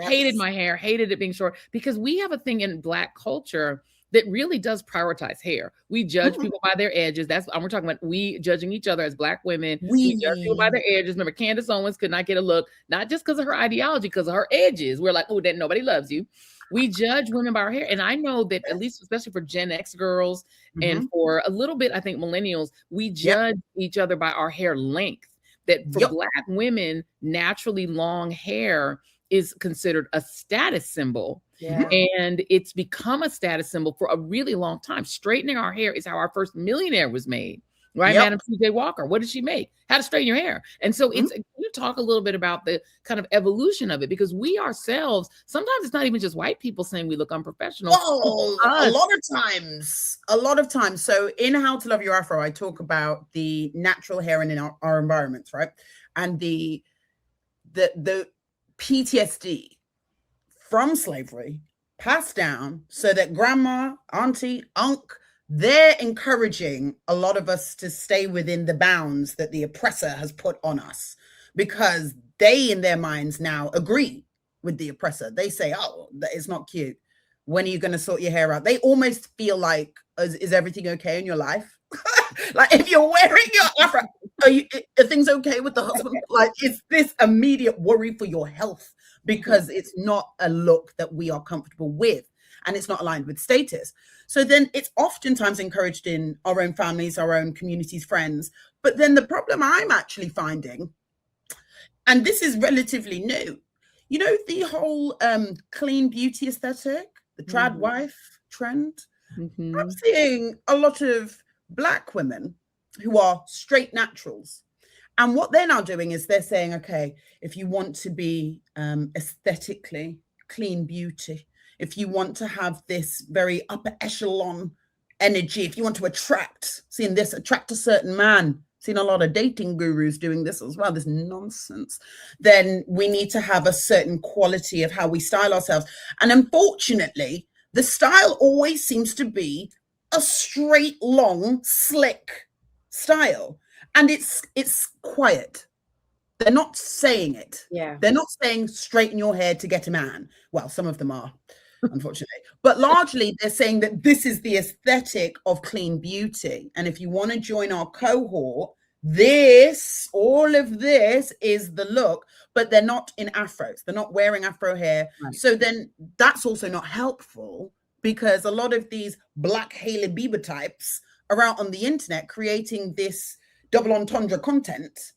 Hated my hair, hated it being short, because we have a thing in Black culture that really does prioritize hair. We judge people by their edges. We're talking about we judging each other as Black women. We judge people by their edges. Remember, Candace Owens could not get a look, not just because of her ideology, because of her edges. We're like, oh, then nobody loves you. We judge women by our hair. And I know that at least, especially for Gen X girls and for a little bit, I think millennials, we judge each other by our hair length. That for Black women, naturally long hair is considered a status symbol. Yeah. And it's become a status symbol for a really long time. Straightening our hair is how our first millionaire was made, right? Madam C.J. Walker. What did she make? How to straighten your hair. And so can you talk a little bit about the kind of evolution of it? Because we ourselves, sometimes it's not even just white people saying we look unprofessional.
Oh, a lot of times. So in How to Love Your Afro, I talk about the natural hair in our environments, right? And the PTSD from slavery passed down, so that grandma, auntie, uncle, they're encouraging a lot of us to stay within the bounds that the oppressor has put on us, because they in their minds now agree with the oppressor. They say, oh, that is not cute. When are you going to sort your hair out? They almost feel like, is everything okay in your life? Like, if you're wearing your afro, are things okay with the husband? Like, it's this immediate worry for your health, because it's not a look that we are comfortable with, and it's not aligned with status. So then it's oftentimes encouraged in our own families, our own communities, friends. But then the problem I'm actually finding, and this is relatively new, the whole clean beauty aesthetic, the trad wife trend. I'm seeing a lot of Black women who are straight naturals. And what they're now doing is they're saying, okay, if you want to be aesthetically clean beauty, if you want to have this very upper echelon energy, if you want to attract a certain man, seen a lot of dating gurus doing this as well, this nonsense, then we need to have a certain quality of how we style ourselves. And unfortunately, the style always seems to be a straight, long, slick style. And it's quiet. They're not saying it.
Yeah.
They're not saying straighten your hair to get a man. Well, some of them are, unfortunately. But largely, they're saying that this is the aesthetic of clean beauty. And if you want to join our cohort, all of this is the look, but they're not in afros. They're not wearing afro hair. Right. So then that's also not helpful, because a lot of these Black Hailey Bieber types are out on the internet creating this double entendre content.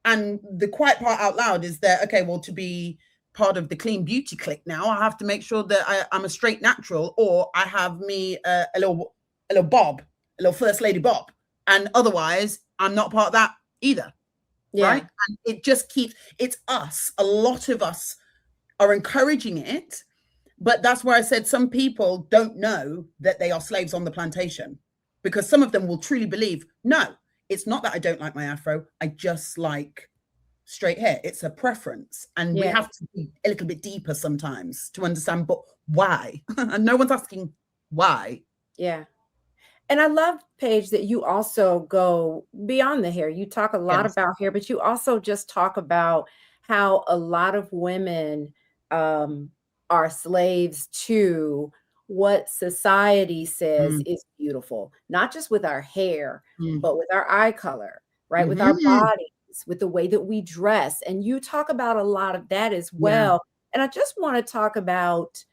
And the quiet part out loud is that, okay, well, to be part of the clean beauty clique now, I have to make sure that I'm a straight natural, or I have me a little bob, a little first lady bob. And otherwise, I'm not part of that either. Yeah. Right? And it just it's us. A lot of us are encouraging it. But that's where I said some people don't know that they are slaves on the plantation, because some of them will truly believe, no, it's not that I don't like my afro. I just like straight hair. It's a preference. And we have to be a little bit deeper sometimes to understand, but why? And no one's asking why.
Yeah. And I love, Paige, that you also go beyond the hair. You talk a lot about hair, but you also just talk about how a lot of women are slaves to what society says is beautiful, not just with our hair, but with our eye color, right? With our bodies, with the way that we dress. And you talk about a lot of that as well. And I just want to talk about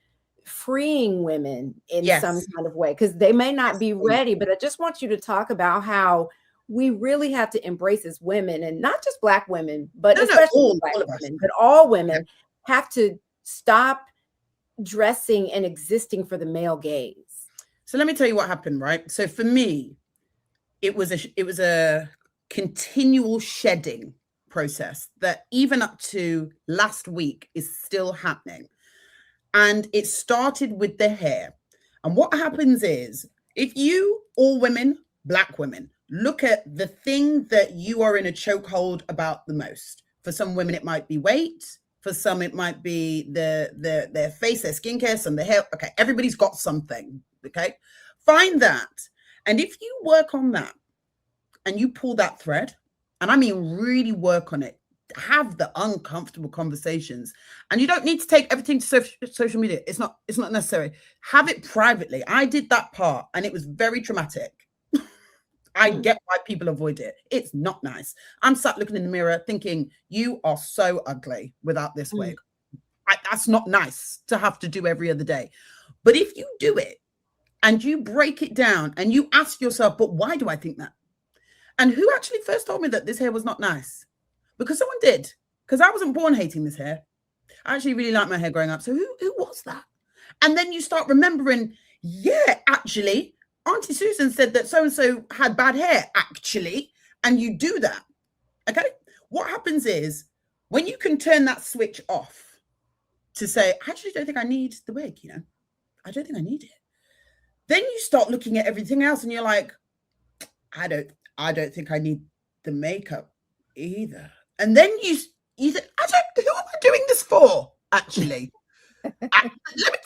freeing women in some kind of way, because they may not be ready, but I just want you to talk about how we really have to embrace as women, and not just Black women, but especially Black women, but all women have to stop dressing and existing for the male gaze.
So let me tell you what happened, right? So for me, it was a continual shedding process that even up to last week is still happening. And it started with the hair. And what happens is, if you, all women, Black women, look at the thing that you are in a chokehold about the most. For some women, it might be weight. For some, it might be their face, their skincare, some the hair. Okay, everybody's got something. Okay, find that. And if you work on that and you pull that thread, and I mean really work on it, have the uncomfortable conversations, and you don't need to take everything to social media. It's not necessary. Have it privately. I did that part, and it was very traumatic. I get why people avoid it. It's not nice. I'm sat looking in the mirror thinking, you are so ugly without this wig. That's not nice to have to do every other day. But if you do it and you break it down and you ask yourself, but why do I think that? And who actually first told me that this hair was not nice? Because someone did. Because I wasn't born hating this hair. I actually really liked my hair growing up. So who was that? And then you start remembering, actually, Auntie Susan said that so-and-so had bad hair, actually, and you do that, okay? What happens is, when you can turn that switch off to say, I actually don't think I need the wig, I don't think I need it. Then you start looking at everything else and you're like, I don't think I need the makeup either. And then you think, who am I doing this for, actually? let me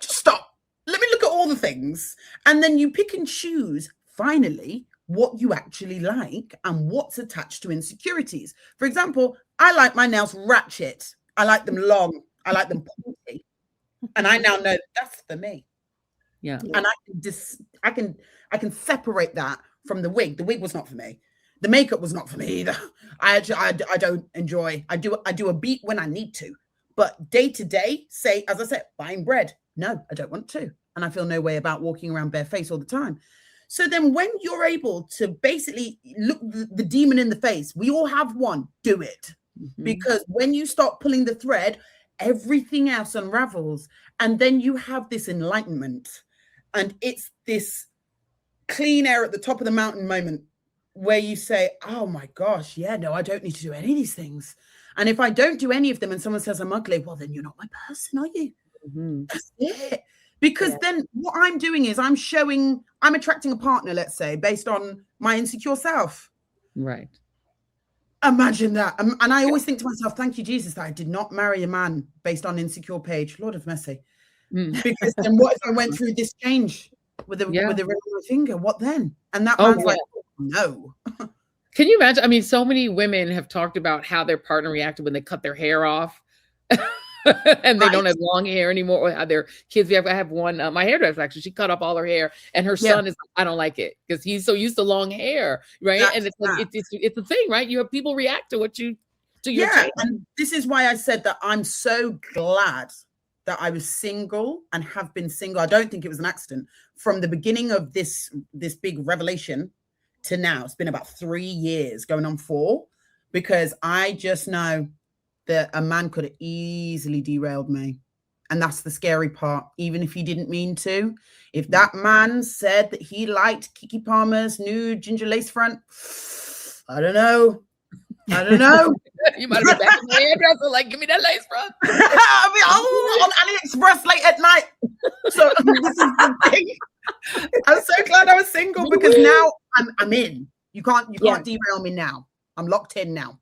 just stop. Let me look at all the things. And then you pick and choose, finally, what you actually like and what's attached to insecurities. For example, I like my nails ratchet. I like them long. I like them pointy. And I now know that's for me.
Yeah.
And I can separate that from the wig. The wig was not for me. The makeup was not for me either. I don't enjoy. I do a beat when I need to. But day to day, say, as I said, buying bread. No, I don't want to. And I feel no way about walking around barefaced all the time. So then when you're able to basically look the demon in the face, we all have one, do it. Because when you start pulling the thread, everything else unravels. And then you have this enlightenment. And it's this clean air at the top of the mountain moment where you say, oh my gosh, yeah, no, I don't need to do any of these things. And if I don't do any of them and someone says I'm ugly, well, then you're not my person, are you?
Mhm.
That's it. Because then what I'm doing is I'm attracting a partner, let's say, based on my insecure self.
Right.
Imagine that. And I always think to myself, thank you, Jesus, that I did not marry a man based on insecure Paige. Lord of mercy. Because then what if I went through this change with a ring on my finger? What then? And that man's like, oh, no.
Can you imagine? I mean, so many women have talked about how their partner reacted when they cut their hair off. And they don't have long hair anymore, or how their kids. I have one, my hairdresser actually, she cut off all her hair, and her son is like, I don't like it because he's so used to long hair, right? And it's like, it's a thing, right? You have people react to what you to your change.
And this is why I said that I'm so glad that I was single and have been single. I don't think it was an accident from the beginning of this big revelation to now. It's been about 3 years, going on 4, because I just know that a man could have easily derailed me. And that's the scary part, even if he didn't mean to. If that man said that he liked Kiki Palmer's new ginger lace front, I don't know.
You might have been back in the hairdresser, like, give me that lace front.
I mean, on AliExpress late at night. So this is the thing. I'm so glad I was single, because now I'm in. You can't derail me now. I'm locked in now.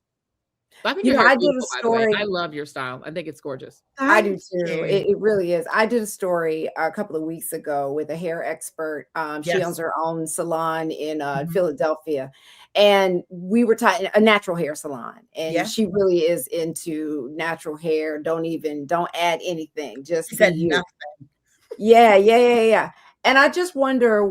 I think
I did a story.
I love your style. I think it's gorgeous.
I do too. It really is. I did a story a couple of weeks ago with a hair expert. She owns her own salon in Philadelphia, and we were talking a natural hair salon. And she really is into natural hair. Don't add anything. Just be you.
Nothing.
Yeah. And I just wonder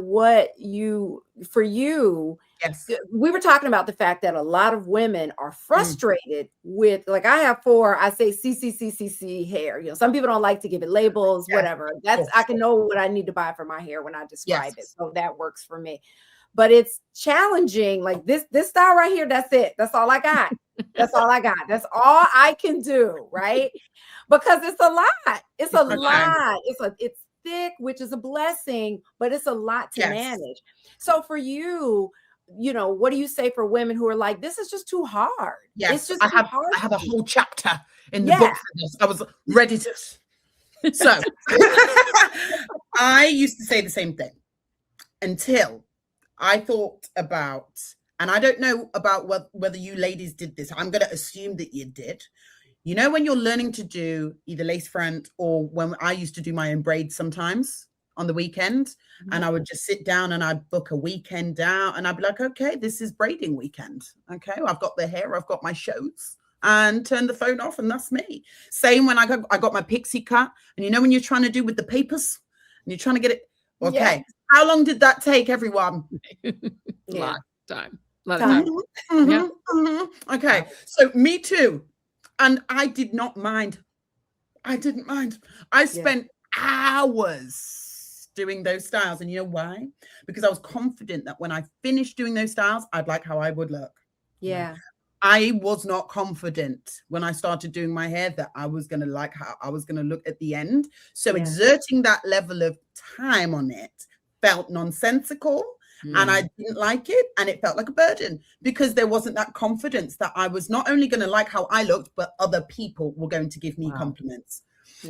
for you.
Yes.
We were talking about the fact that a lot of women are frustrated with, like, I have 4, I say CCCCC hair. Some people don't like to give it labels, whatever. I can know what I need to buy for my hair when I describe it. So that works for me. But it's challenging. Like this style right here, that's it. That's all I got. That's all I got. That's all I can do, right? Because it's a lot. It's a lot. It's thick, which is a blessing, but it's a lot to manage. So for you, what do you say for women who are like, this is just too hard?
Yes,
it's just
I have a whole chapter in the book for this. I was ready to. So I used to say the same thing until I thought about, and I don't know about whether you ladies did this. I'm going to assume that you did. When you're learning to do either lace front, or when I used to do my own braids sometimes on the weekend, and I would just sit down and I'd book a weekend out, and I'd be like, okay, this is braiding weekend. Okay, I've got the hair, I've got my shows, and turn the phone off, and that's me. Same when I got my pixie cut, and when you're trying to do with the papers and you're trying to get it. Okay, how long did that take, everyone?
A lot of time.
Okay, so me too. And I did not mind. I didn't mind. I spent hours doing those styles. And you know why? Because I was confident that when I finished doing those styles, I'd like how I would look.
Yeah.
I was not confident when I started doing my hair that I was going to like how I was going to look at the end. So exerting that level of time on it felt nonsensical. And I didn't like it, and it felt like a burden, because there wasn't that confidence that I was not only going to like how I looked, but other people were going to give me compliments.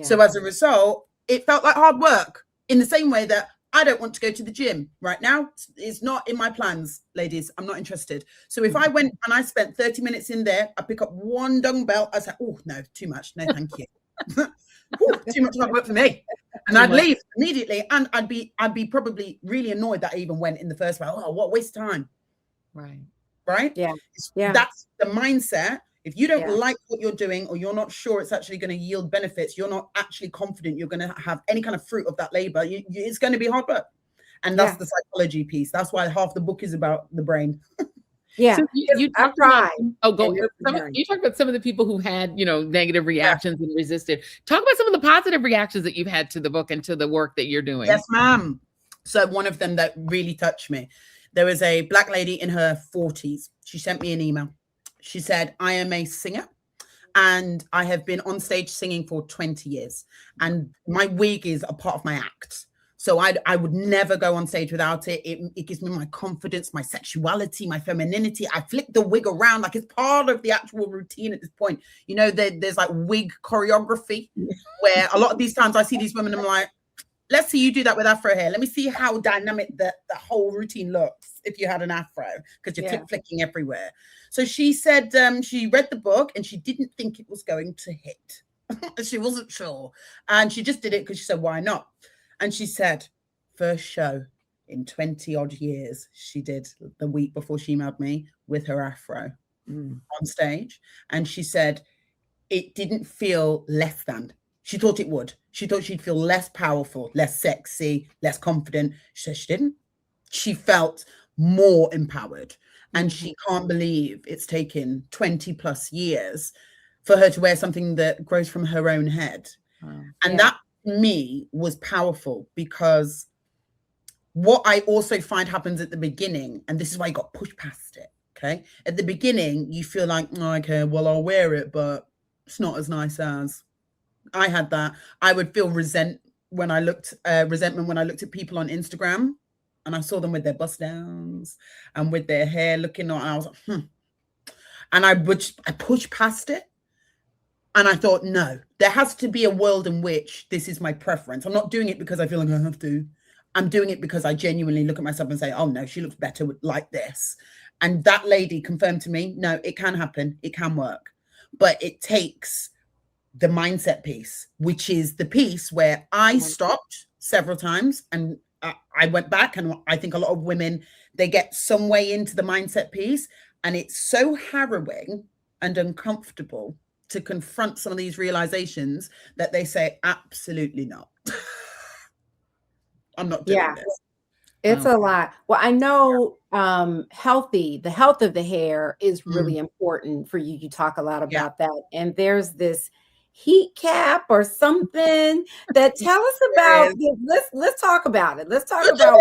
So as a result, it felt like hard work, in the same way that I don't want to go to the gym right now. It's not in my plans, ladies. I'm not interested. So if I went and I spent 30 minutes in there, I pick up one dumbbell, I say, oh no, too much. No, thank you. Too much hard work for me. And I'd leave immediately, and I'd be probably really annoyed that I even went in the first place. Oh, what a waste of time. Right? Yeah. That's the mindset. If you don't like what you're doing, or you're not sure it's actually going to yield benefits, you're not actually confident you're going to have any kind of fruit of that labor, it's going to be hard work. And that's the psychology piece. That's why half the book is about the brain.
Yeah,
so you talked about, you talked about some of the people who had, negative reactions and resisted. Talk about some of the positive reactions that you've had to the book and to the work that you're doing.
Yes, ma'am. So one of them that really touched me, there was a Black lady in her 40s. She sent me an email. She said, I am a singer, and I have been on stage singing for 20 years. And my wig is a part of my act. So I would never go on stage without it. It gives me my confidence, my sexuality, my femininity. I flick the wig around like it's part of the actual routine at this point. You know, there's like wig choreography where a lot of these times I see these women and I'm like, let's see you do that with Afro hair. Let me see how dynamic the whole routine looks if you had an Afro, because you're flicking everywhere. So she said she read the book and she didn't think it was going to hit. She wasn't sure. And she just did it because she said, why not? And she said, first show in 20 odd years, she did the week before she emailed me with her Afro on stage. And she said, it didn't feel less than. She thought it would. She thought she'd feel less powerful, less sexy, less confident. She said she didn't. She felt more empowered. And she can't believe it's taken 20 plus years for her to wear something that grows from her own head. And that, to me, was powerful, because what I also find happens at the beginning, and this is why I got pushed past it, okay? At the beginning, you feel like, oh, okay, well, I'll wear it, but it's not as nice as. I had that. I would feel resentment when I looked at people on Instagram and I saw them with their bust downs and with their hair looking on. I was like, And I pushed past it. And I thought, no, there has to be a world in which this is my preference. I'm not doing it because I feel like I have to. I'm doing it because I genuinely look at myself and say, oh, no, she looks better like this. And that lady confirmed to me, no, it can happen. It can work. But it takes the mindset piece, which is the piece where I stopped several times and I went back. And I think a lot of women, they get some way into the mindset piece. And it's so harrowing and uncomfortable to confront some of these realizations that they say, absolutely not. I'm not doing this.
It's a lot. Well, I know the health of the hair is really important for you. You talk a lot about that. And there's this heat cap or something that tell us about let's talk about it. Let's talk about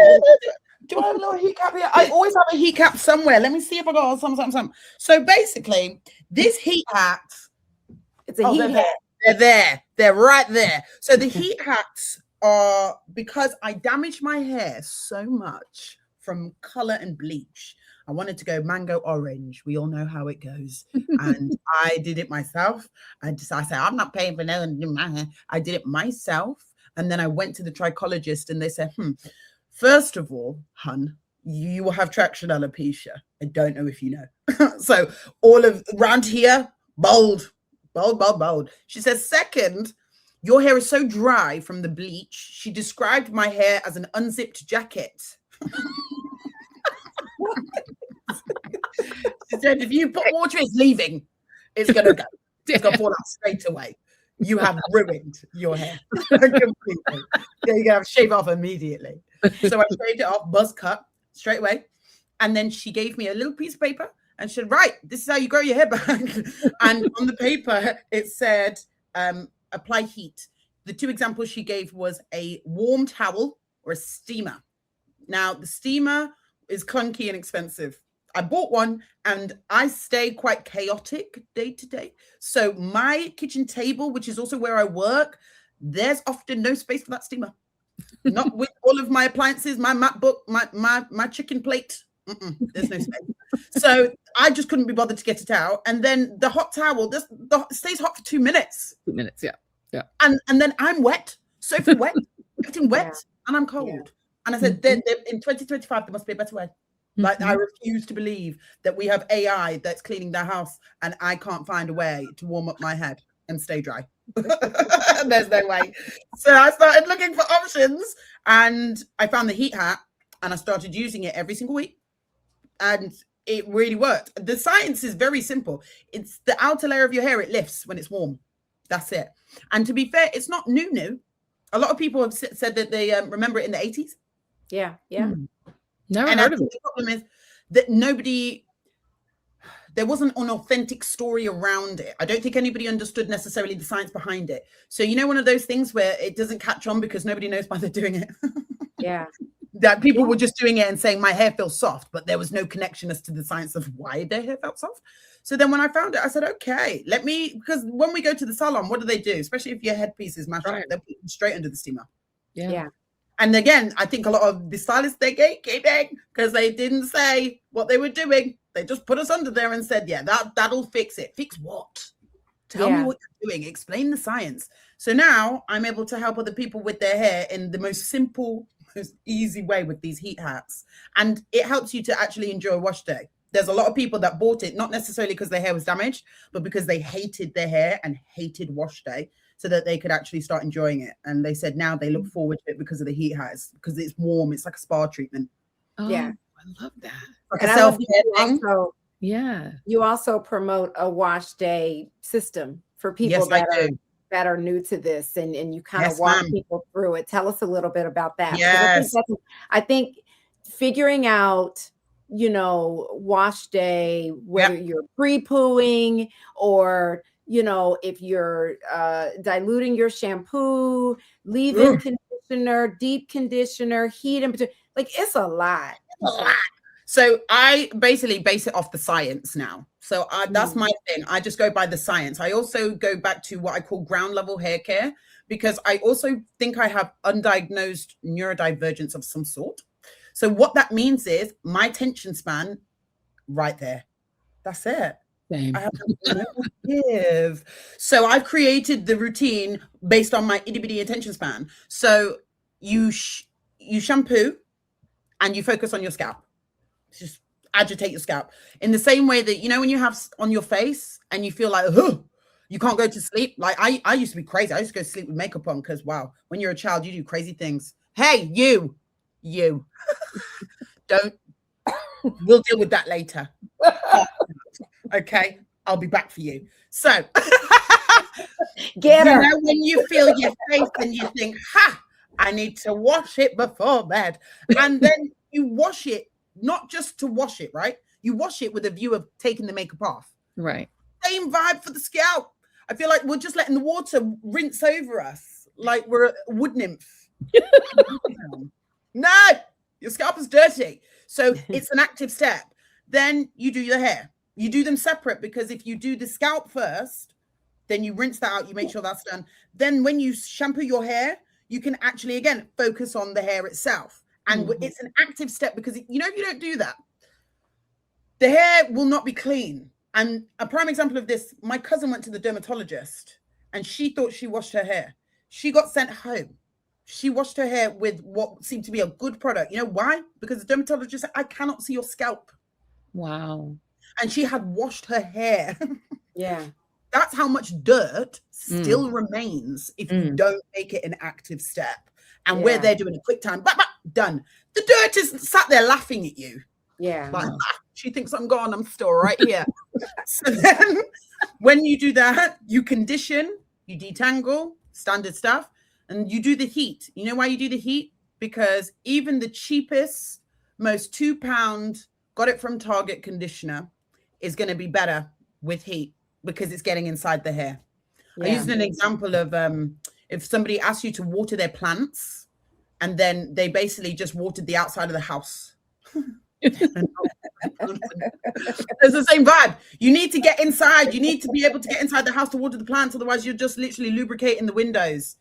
do I have a little heat cap here? I always have a heat cap somewhere. Let me see if I got some. So basically, this heat hat,
it's a heat hat.
They're there. They're right there. So the heat hats are because I damaged my hair so much from color and bleach. I wanted to go mango orange. We all know how it goes. And I did it myself. I said, I'm not paying for no one to do my hair. I did it myself. And then I went to the trichologist and they said, first of all, hun, you will have traction alopecia. I don't know if you know. So all of around here, bold. She says, second, your hair is so dry from the bleach. She described my hair as an unzipped jacket. She said, if you put water, it's leaving. It's going to go. It's going to fall out straight away. You have ruined your hair completely. You're going to have to shave off immediately. So I shaved it off, buzz cut straight away. And then she gave me a little piece of paper and she said, right, this is how you grow your hair back. And on the paper, it said, apply heat. The two examples she gave was a warm towel or a steamer. Now, the steamer is clunky and expensive. I bought one and I stay quite chaotic day to day. So my kitchen table, which is also where I work, there's often no space for that steamer. Not with all of my appliances, my MacBook, my chicken plate. There's no space. So I just couldn't be bothered to get it out. And then the hot towel, stays hot for 2 minutes.
2 minutes, yeah.
And then I'm wet, soaking wet, getting wet, and I'm cold. Yeah. And I said, in 2025, there must be a better way. Like, I refuse to believe that we have AI that's cleaning the house and I can't find a way to warm up my head and stay dry. There's no way. So I started looking for options and I found the heat hat and I started using it every single week. And it really worked. The science is very simple. It's the outer layer of your hair. It lifts when it's warm. That's it. And to be fair, it's not new. A lot of people have said that they remember it in the 80s.
Yeah.
Never heard of it.
The problem is that there wasn't an authentic story around it. I don't think anybody understood necessarily the science behind it. So, one of those things where it doesn't catch on because nobody knows why they're doing it.
Yeah.
That people were just doing it and saying my hair feels soft, but there was no connection as to the science of why their hair felt soft. So then when I found it, I said, okay, because when we go to the salon, what do they do? Especially if your headpiece is mashed up, they put it straight under the steamer.
Yeah.
And again, I think a lot of the stylists, they're gatekeeping because they didn't say what they were doing. They just put us under there and said, yeah, that'll fix it. Fix what? Tell me what you're doing. Explain the science. So now I'm able to help other people with their hair in the most simple, most easy way with these heat hats. And it helps you to actually enjoy wash day. There's a lot of people that bought it, not necessarily because their hair was damaged, but because they hated their hair and hated wash day, so that they could actually start enjoying it. And they said now they look forward to it because of the heat hats, because it's warm. It's like a spa treatment.
Oh,
yeah.
I love that.
Like a self-care thing.
Yeah.
You also promote a wash day system for people that are new to this, and you kind of walk people through it. Tell us a little bit about that.
Yes.
I think figuring out, wash day, whether you're pre-pooing or, if you're diluting your shampoo, leave-in conditioner, deep conditioner, heat and like it's a lot.
So I basically base it off the science now. So that's my thing. I just go by the science. I also go back to what I call ground level hair care, because I also think I have undiagnosed neurodivergence of some sort. So what that means is my attention span right there. That's it.
Same.
I have no give. So I've created the routine based on my itty bitty attention span. So you shampoo and you focus on your scalp. Just agitate your scalp in the same way that, when you have on your face and you feel like, you can't go to sleep. Like I used to be crazy. I used to go to sleep with makeup on because, wow, when you're a child, you do crazy things. Hey, you don't, we'll deal with that later. Okay, I'll be back for you. So
get her.
When you feel your face and you think, I need to wash it before bed. And then you wash it, not just to wash it, right? You wash it with a view of taking the makeup off.
Right.
Same vibe for the scalp. I feel like we're just letting the water rinse over us like we're a wood nymph. No, your scalp is dirty. So it's an active step. Then you do your hair. You do them separate, because if you do the scalp first, then you rinse that out. You make sure that's done. Then when you shampoo your hair, you can actually, again, focus on the hair itself. And it's an active step, because, if you don't do that, the hair will not be clean. And a prime example of this, my cousin went to the dermatologist and she thought she washed her hair. She got sent home. She washed her hair with what seemed to be a good product. You know why? Because the dermatologist said, I cannot see your scalp.
Wow.
And she had washed her hair.
Yeah.
That's how much dirt still remains if you don't make it an active step. And we're there doing a quick time, done. The dirt is sat there laughing at you.
Yeah.
Like, she thinks I'm gone. I'm still right here. So then when you do that, you condition, you detangle, standard stuff, and you do the heat. You know why you do the heat? Because even the cheapest, most £2, got it from Target conditioner is going to be better with heat because it's getting inside the hair. Yeah. I used an example of if somebody asked you to water their plants and then they basically just watered the outside of the house. It's the same vibe. You need to get inside. You need to be able to get inside the house to water the plants. Otherwise, you're just literally lubricating the windows.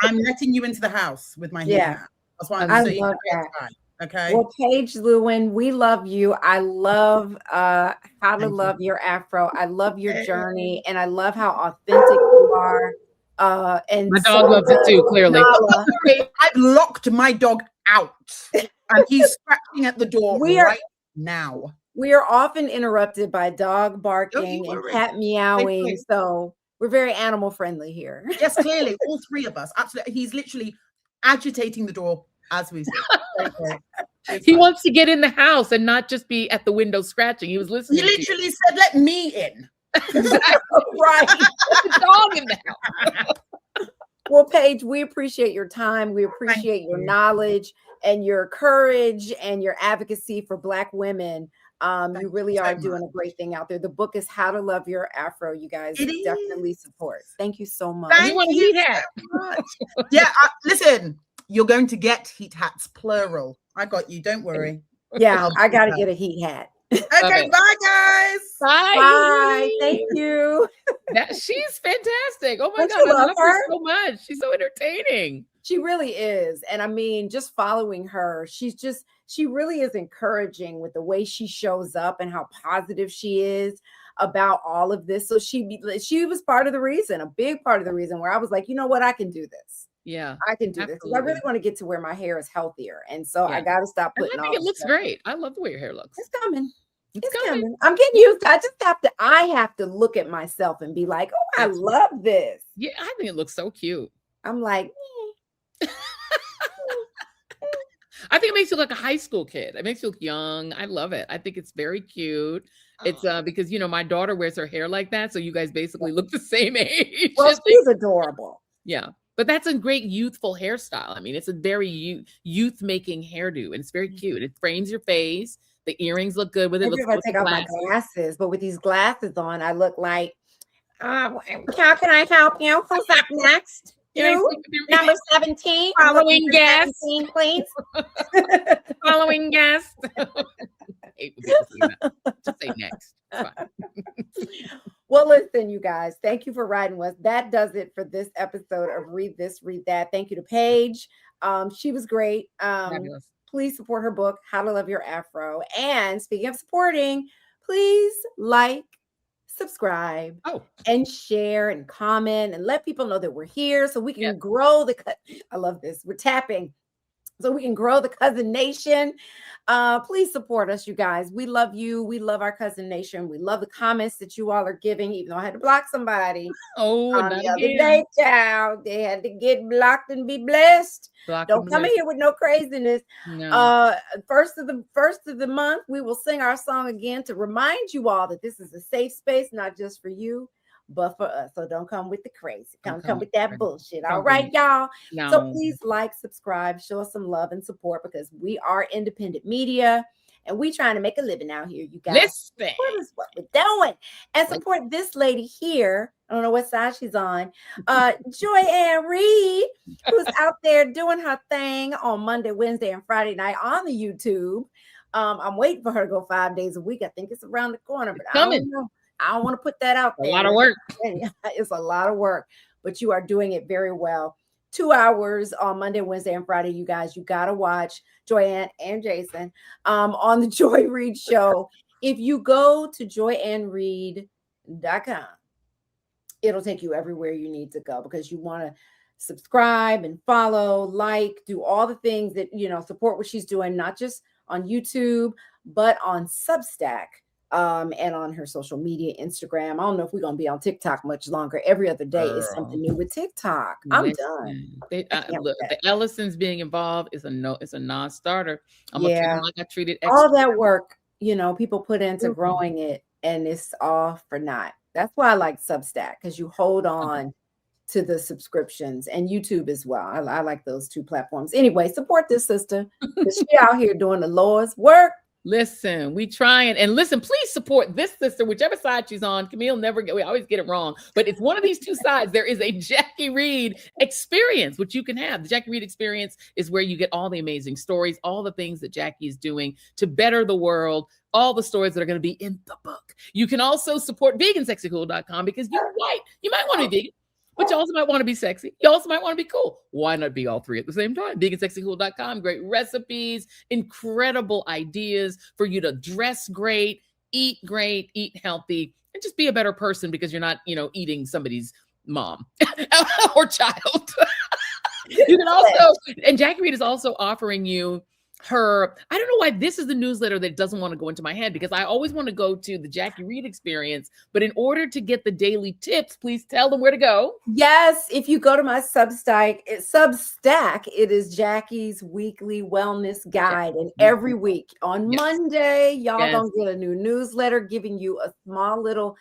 I'm letting you into the house with my hair. That's why I'm so you can get inside. Okay.
Well, Paige Lewin, we love you. I love how to love your Afro. I love your journey, and I love how authentic you are. And
my dog loves it too. Clearly,
I've locked my dog out, and he's scratching at the door right now.
We are often interrupted by dog barking and cat meowing, so we're very animal friendly here.
Yes, clearly, all three of us. Absolutely, he's literally agitating the door as we speak.
He wants to get in the house and not just be at the window scratching. He was listening.
He literally said, "Let me in."
Right,
the dog in the house.
Well, Paige, we appreciate your time. We appreciate your knowledge and your courage and your advocacy for Black women. You really are doing a great thing out there. The book is How to Love Your Afro. You guys definitely support. Thank you so much.
Thank you so much. Yeah, listen, you're going to get heat hats, plural. I got you. Don't worry.
Yeah, I got to get a heat hat.
Okay, bye, guys.
Bye. Thank you.
She's fantastic. Oh my
Don't
God,
you
I love her
her
so much. She's so entertaining.
She really is. And I mean, just following her, she really is encouraging with the way she shows up and how positive she is about all of this. So she was part of the reason, a big part of the reason where I was like, you know what, I can do this.
Yeah,
I can do this because I really want to get to where my hair is healthier. And so I got to stop
and
putting
I think it looks great. I love the way your hair looks.
It's coming. It's coming. I'm getting used to it. I have to look at myself and be like, oh, I love this.
Yeah, I think it looks so cute.
I'm like,
I think it makes you look like a high school kid. It makes you look young. I love it. I think it's very cute. It's because my daughter wears her hair like that, so you guys basically look the same age.
Well, she's adorable.
Yeah, but that's a great youthful hairstyle. I mean, it's a very youth making hairdo, and it's very cute. It frames your face. The earrings look good with it.
If I take off my glasses, but with these glasses on, I look like. How can I help you? Who's up next? You, number 17.
Following guest,
17, please.
Following guest. Just say next.
Well, listen, you guys, thank you for riding with us. That does it for this episode of Read This, Read That. Thank you to Paige. She was great. Please support her book, How to Love Your Afro. And speaking of supporting, please like, subscribe, and share and comment and let people know that we're here so we can grow the I love this. We're tapping so we can grow the Cousin Nation. Please support us, you guys. We love you. We love our Cousin Nation. We love the comments that you all are giving, even though I had to block somebody. The other day, child. They had to get blocked and be blessed. Don't come in here with no craziness. No. First of the month, we will sing our song again to remind you all that this is a safe space, not just for you, but for us. So don't come with the crazy. Come with that bullshit. All right, y'all. No. So please like, subscribe, show us some love and support because we are independent media and we trying to make a living out here. You guys, support us what we're doing and support this lady here. I don't know what side she's on. Joy Ann Reed, who's out there doing her thing on Monday, Wednesday, and Friday night on the YouTube. I'm waiting for her to go 5 days a week. I think it's around the corner, but I don't know. I don't want to put that out there.
A lot of work.
It's a lot of work, but you are doing it very well. 2 hours on Monday, Wednesday, and Friday. You guys, you got to watch Joyanne and Jason on the Joy Reid Show. If you go to joyannreid.com, it'll take you everywhere you need to go because you want to subscribe and follow, like, do all the things that, support what she's doing, not just on YouTube, but on Substack. And on her social media, Instagram. I don't know if we're gonna be on TikTok much longer. Every other day is something new with TikTok. I'm done.
The Ellisons being involved is a non-starter. I'm gonna treat them like I treated
all that work. People put into growing it, and it's all for naught. That's why I like Substack because you hold on to the subscriptions and YouTube as well. I like those two platforms. Anyway, support this sister because she out here doing the Lord's work.
Listen, we trying and listen, please support this sister, whichever side she's on. Camille we always get it wrong, but it's one of these two sides. There is a Jackie Reid experience, which you can have. The Jackie Reid experience is where you get all the amazing stories, all the things that Jackie is doing to better the world, all the stories that are going to be in the book. You can also support vegansexycool.com because you're white. You might want to be vegan, but you also might want to be sexy. You also might want to be cool. Why not be all three at the same time? Vegansexycool.com, great recipes, incredible ideas for you to dress great, eat healthy, and just be a better person because you're not, eating somebody's mom or child. You can also, and Jackie Reid is also offering you I don't know why this is the newsletter that doesn't want to go into my head because I always want to go to the Jackie Reid experience. But in order to get the daily tips, please tell them where to go.
Yes. If you go to my Substack, it is Jackie's weekly wellness guide. And every week on Monday, y'all gonna get a new newsletter giving you a small little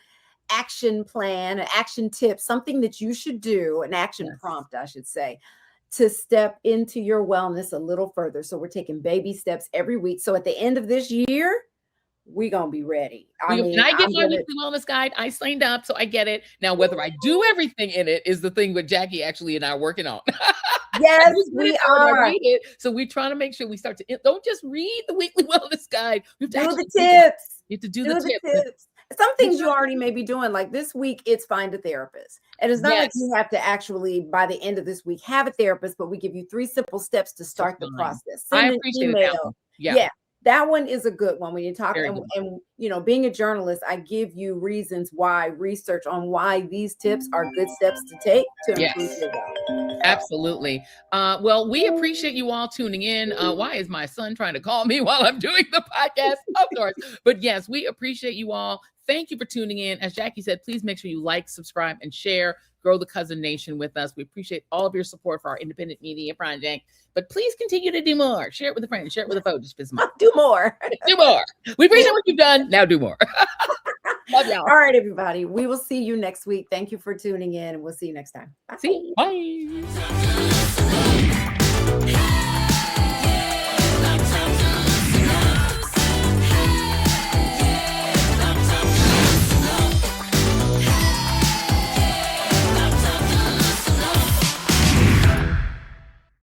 action plan, an action tip, something that you should do, an action prompt, I should say, to step into your wellness a little further. So we're taking baby steps every week. So at the end of this year, we're going to be ready.
I get my weekly wellness guide. I signed up, so I get it. Now, whether I do everything in it is the thing with Jackie actually and I are working on.
Yes, we are.
So we're trying to make sure we start to, don't just read the weekly wellness guide. We have to
do the tips.
You have to do the tips.
some things you already may be doing. Like this week, it's find a therapist. And it's not like you have to actually, by the end of this week, have a therapist, but we give you 3 simple steps to start the process. Send an email. Yeah. That one is a good one when you talk. And, you know, being a journalist, I give you reasons why, research on why these tips are good steps to take to improve your life.
Absolutely. Well, we appreciate you all tuning in. Why is my son trying to call me while I'm doing the podcast? Of course. But yes, we appreciate you all. Thank you for tuning in. As Jackie said, please make sure you like, subscribe, and share. Grow the Cousin Nation with us. We appreciate all of your support for our independent media project. But please continue to do more. Share it with a friend. Share it with a foe. Just
do more.
Do more. We appreciate what you've done. Now do more. Love y'all.
All right, everybody. We will see you next week. Thank you for tuning in, and we'll see you next time.
Bye.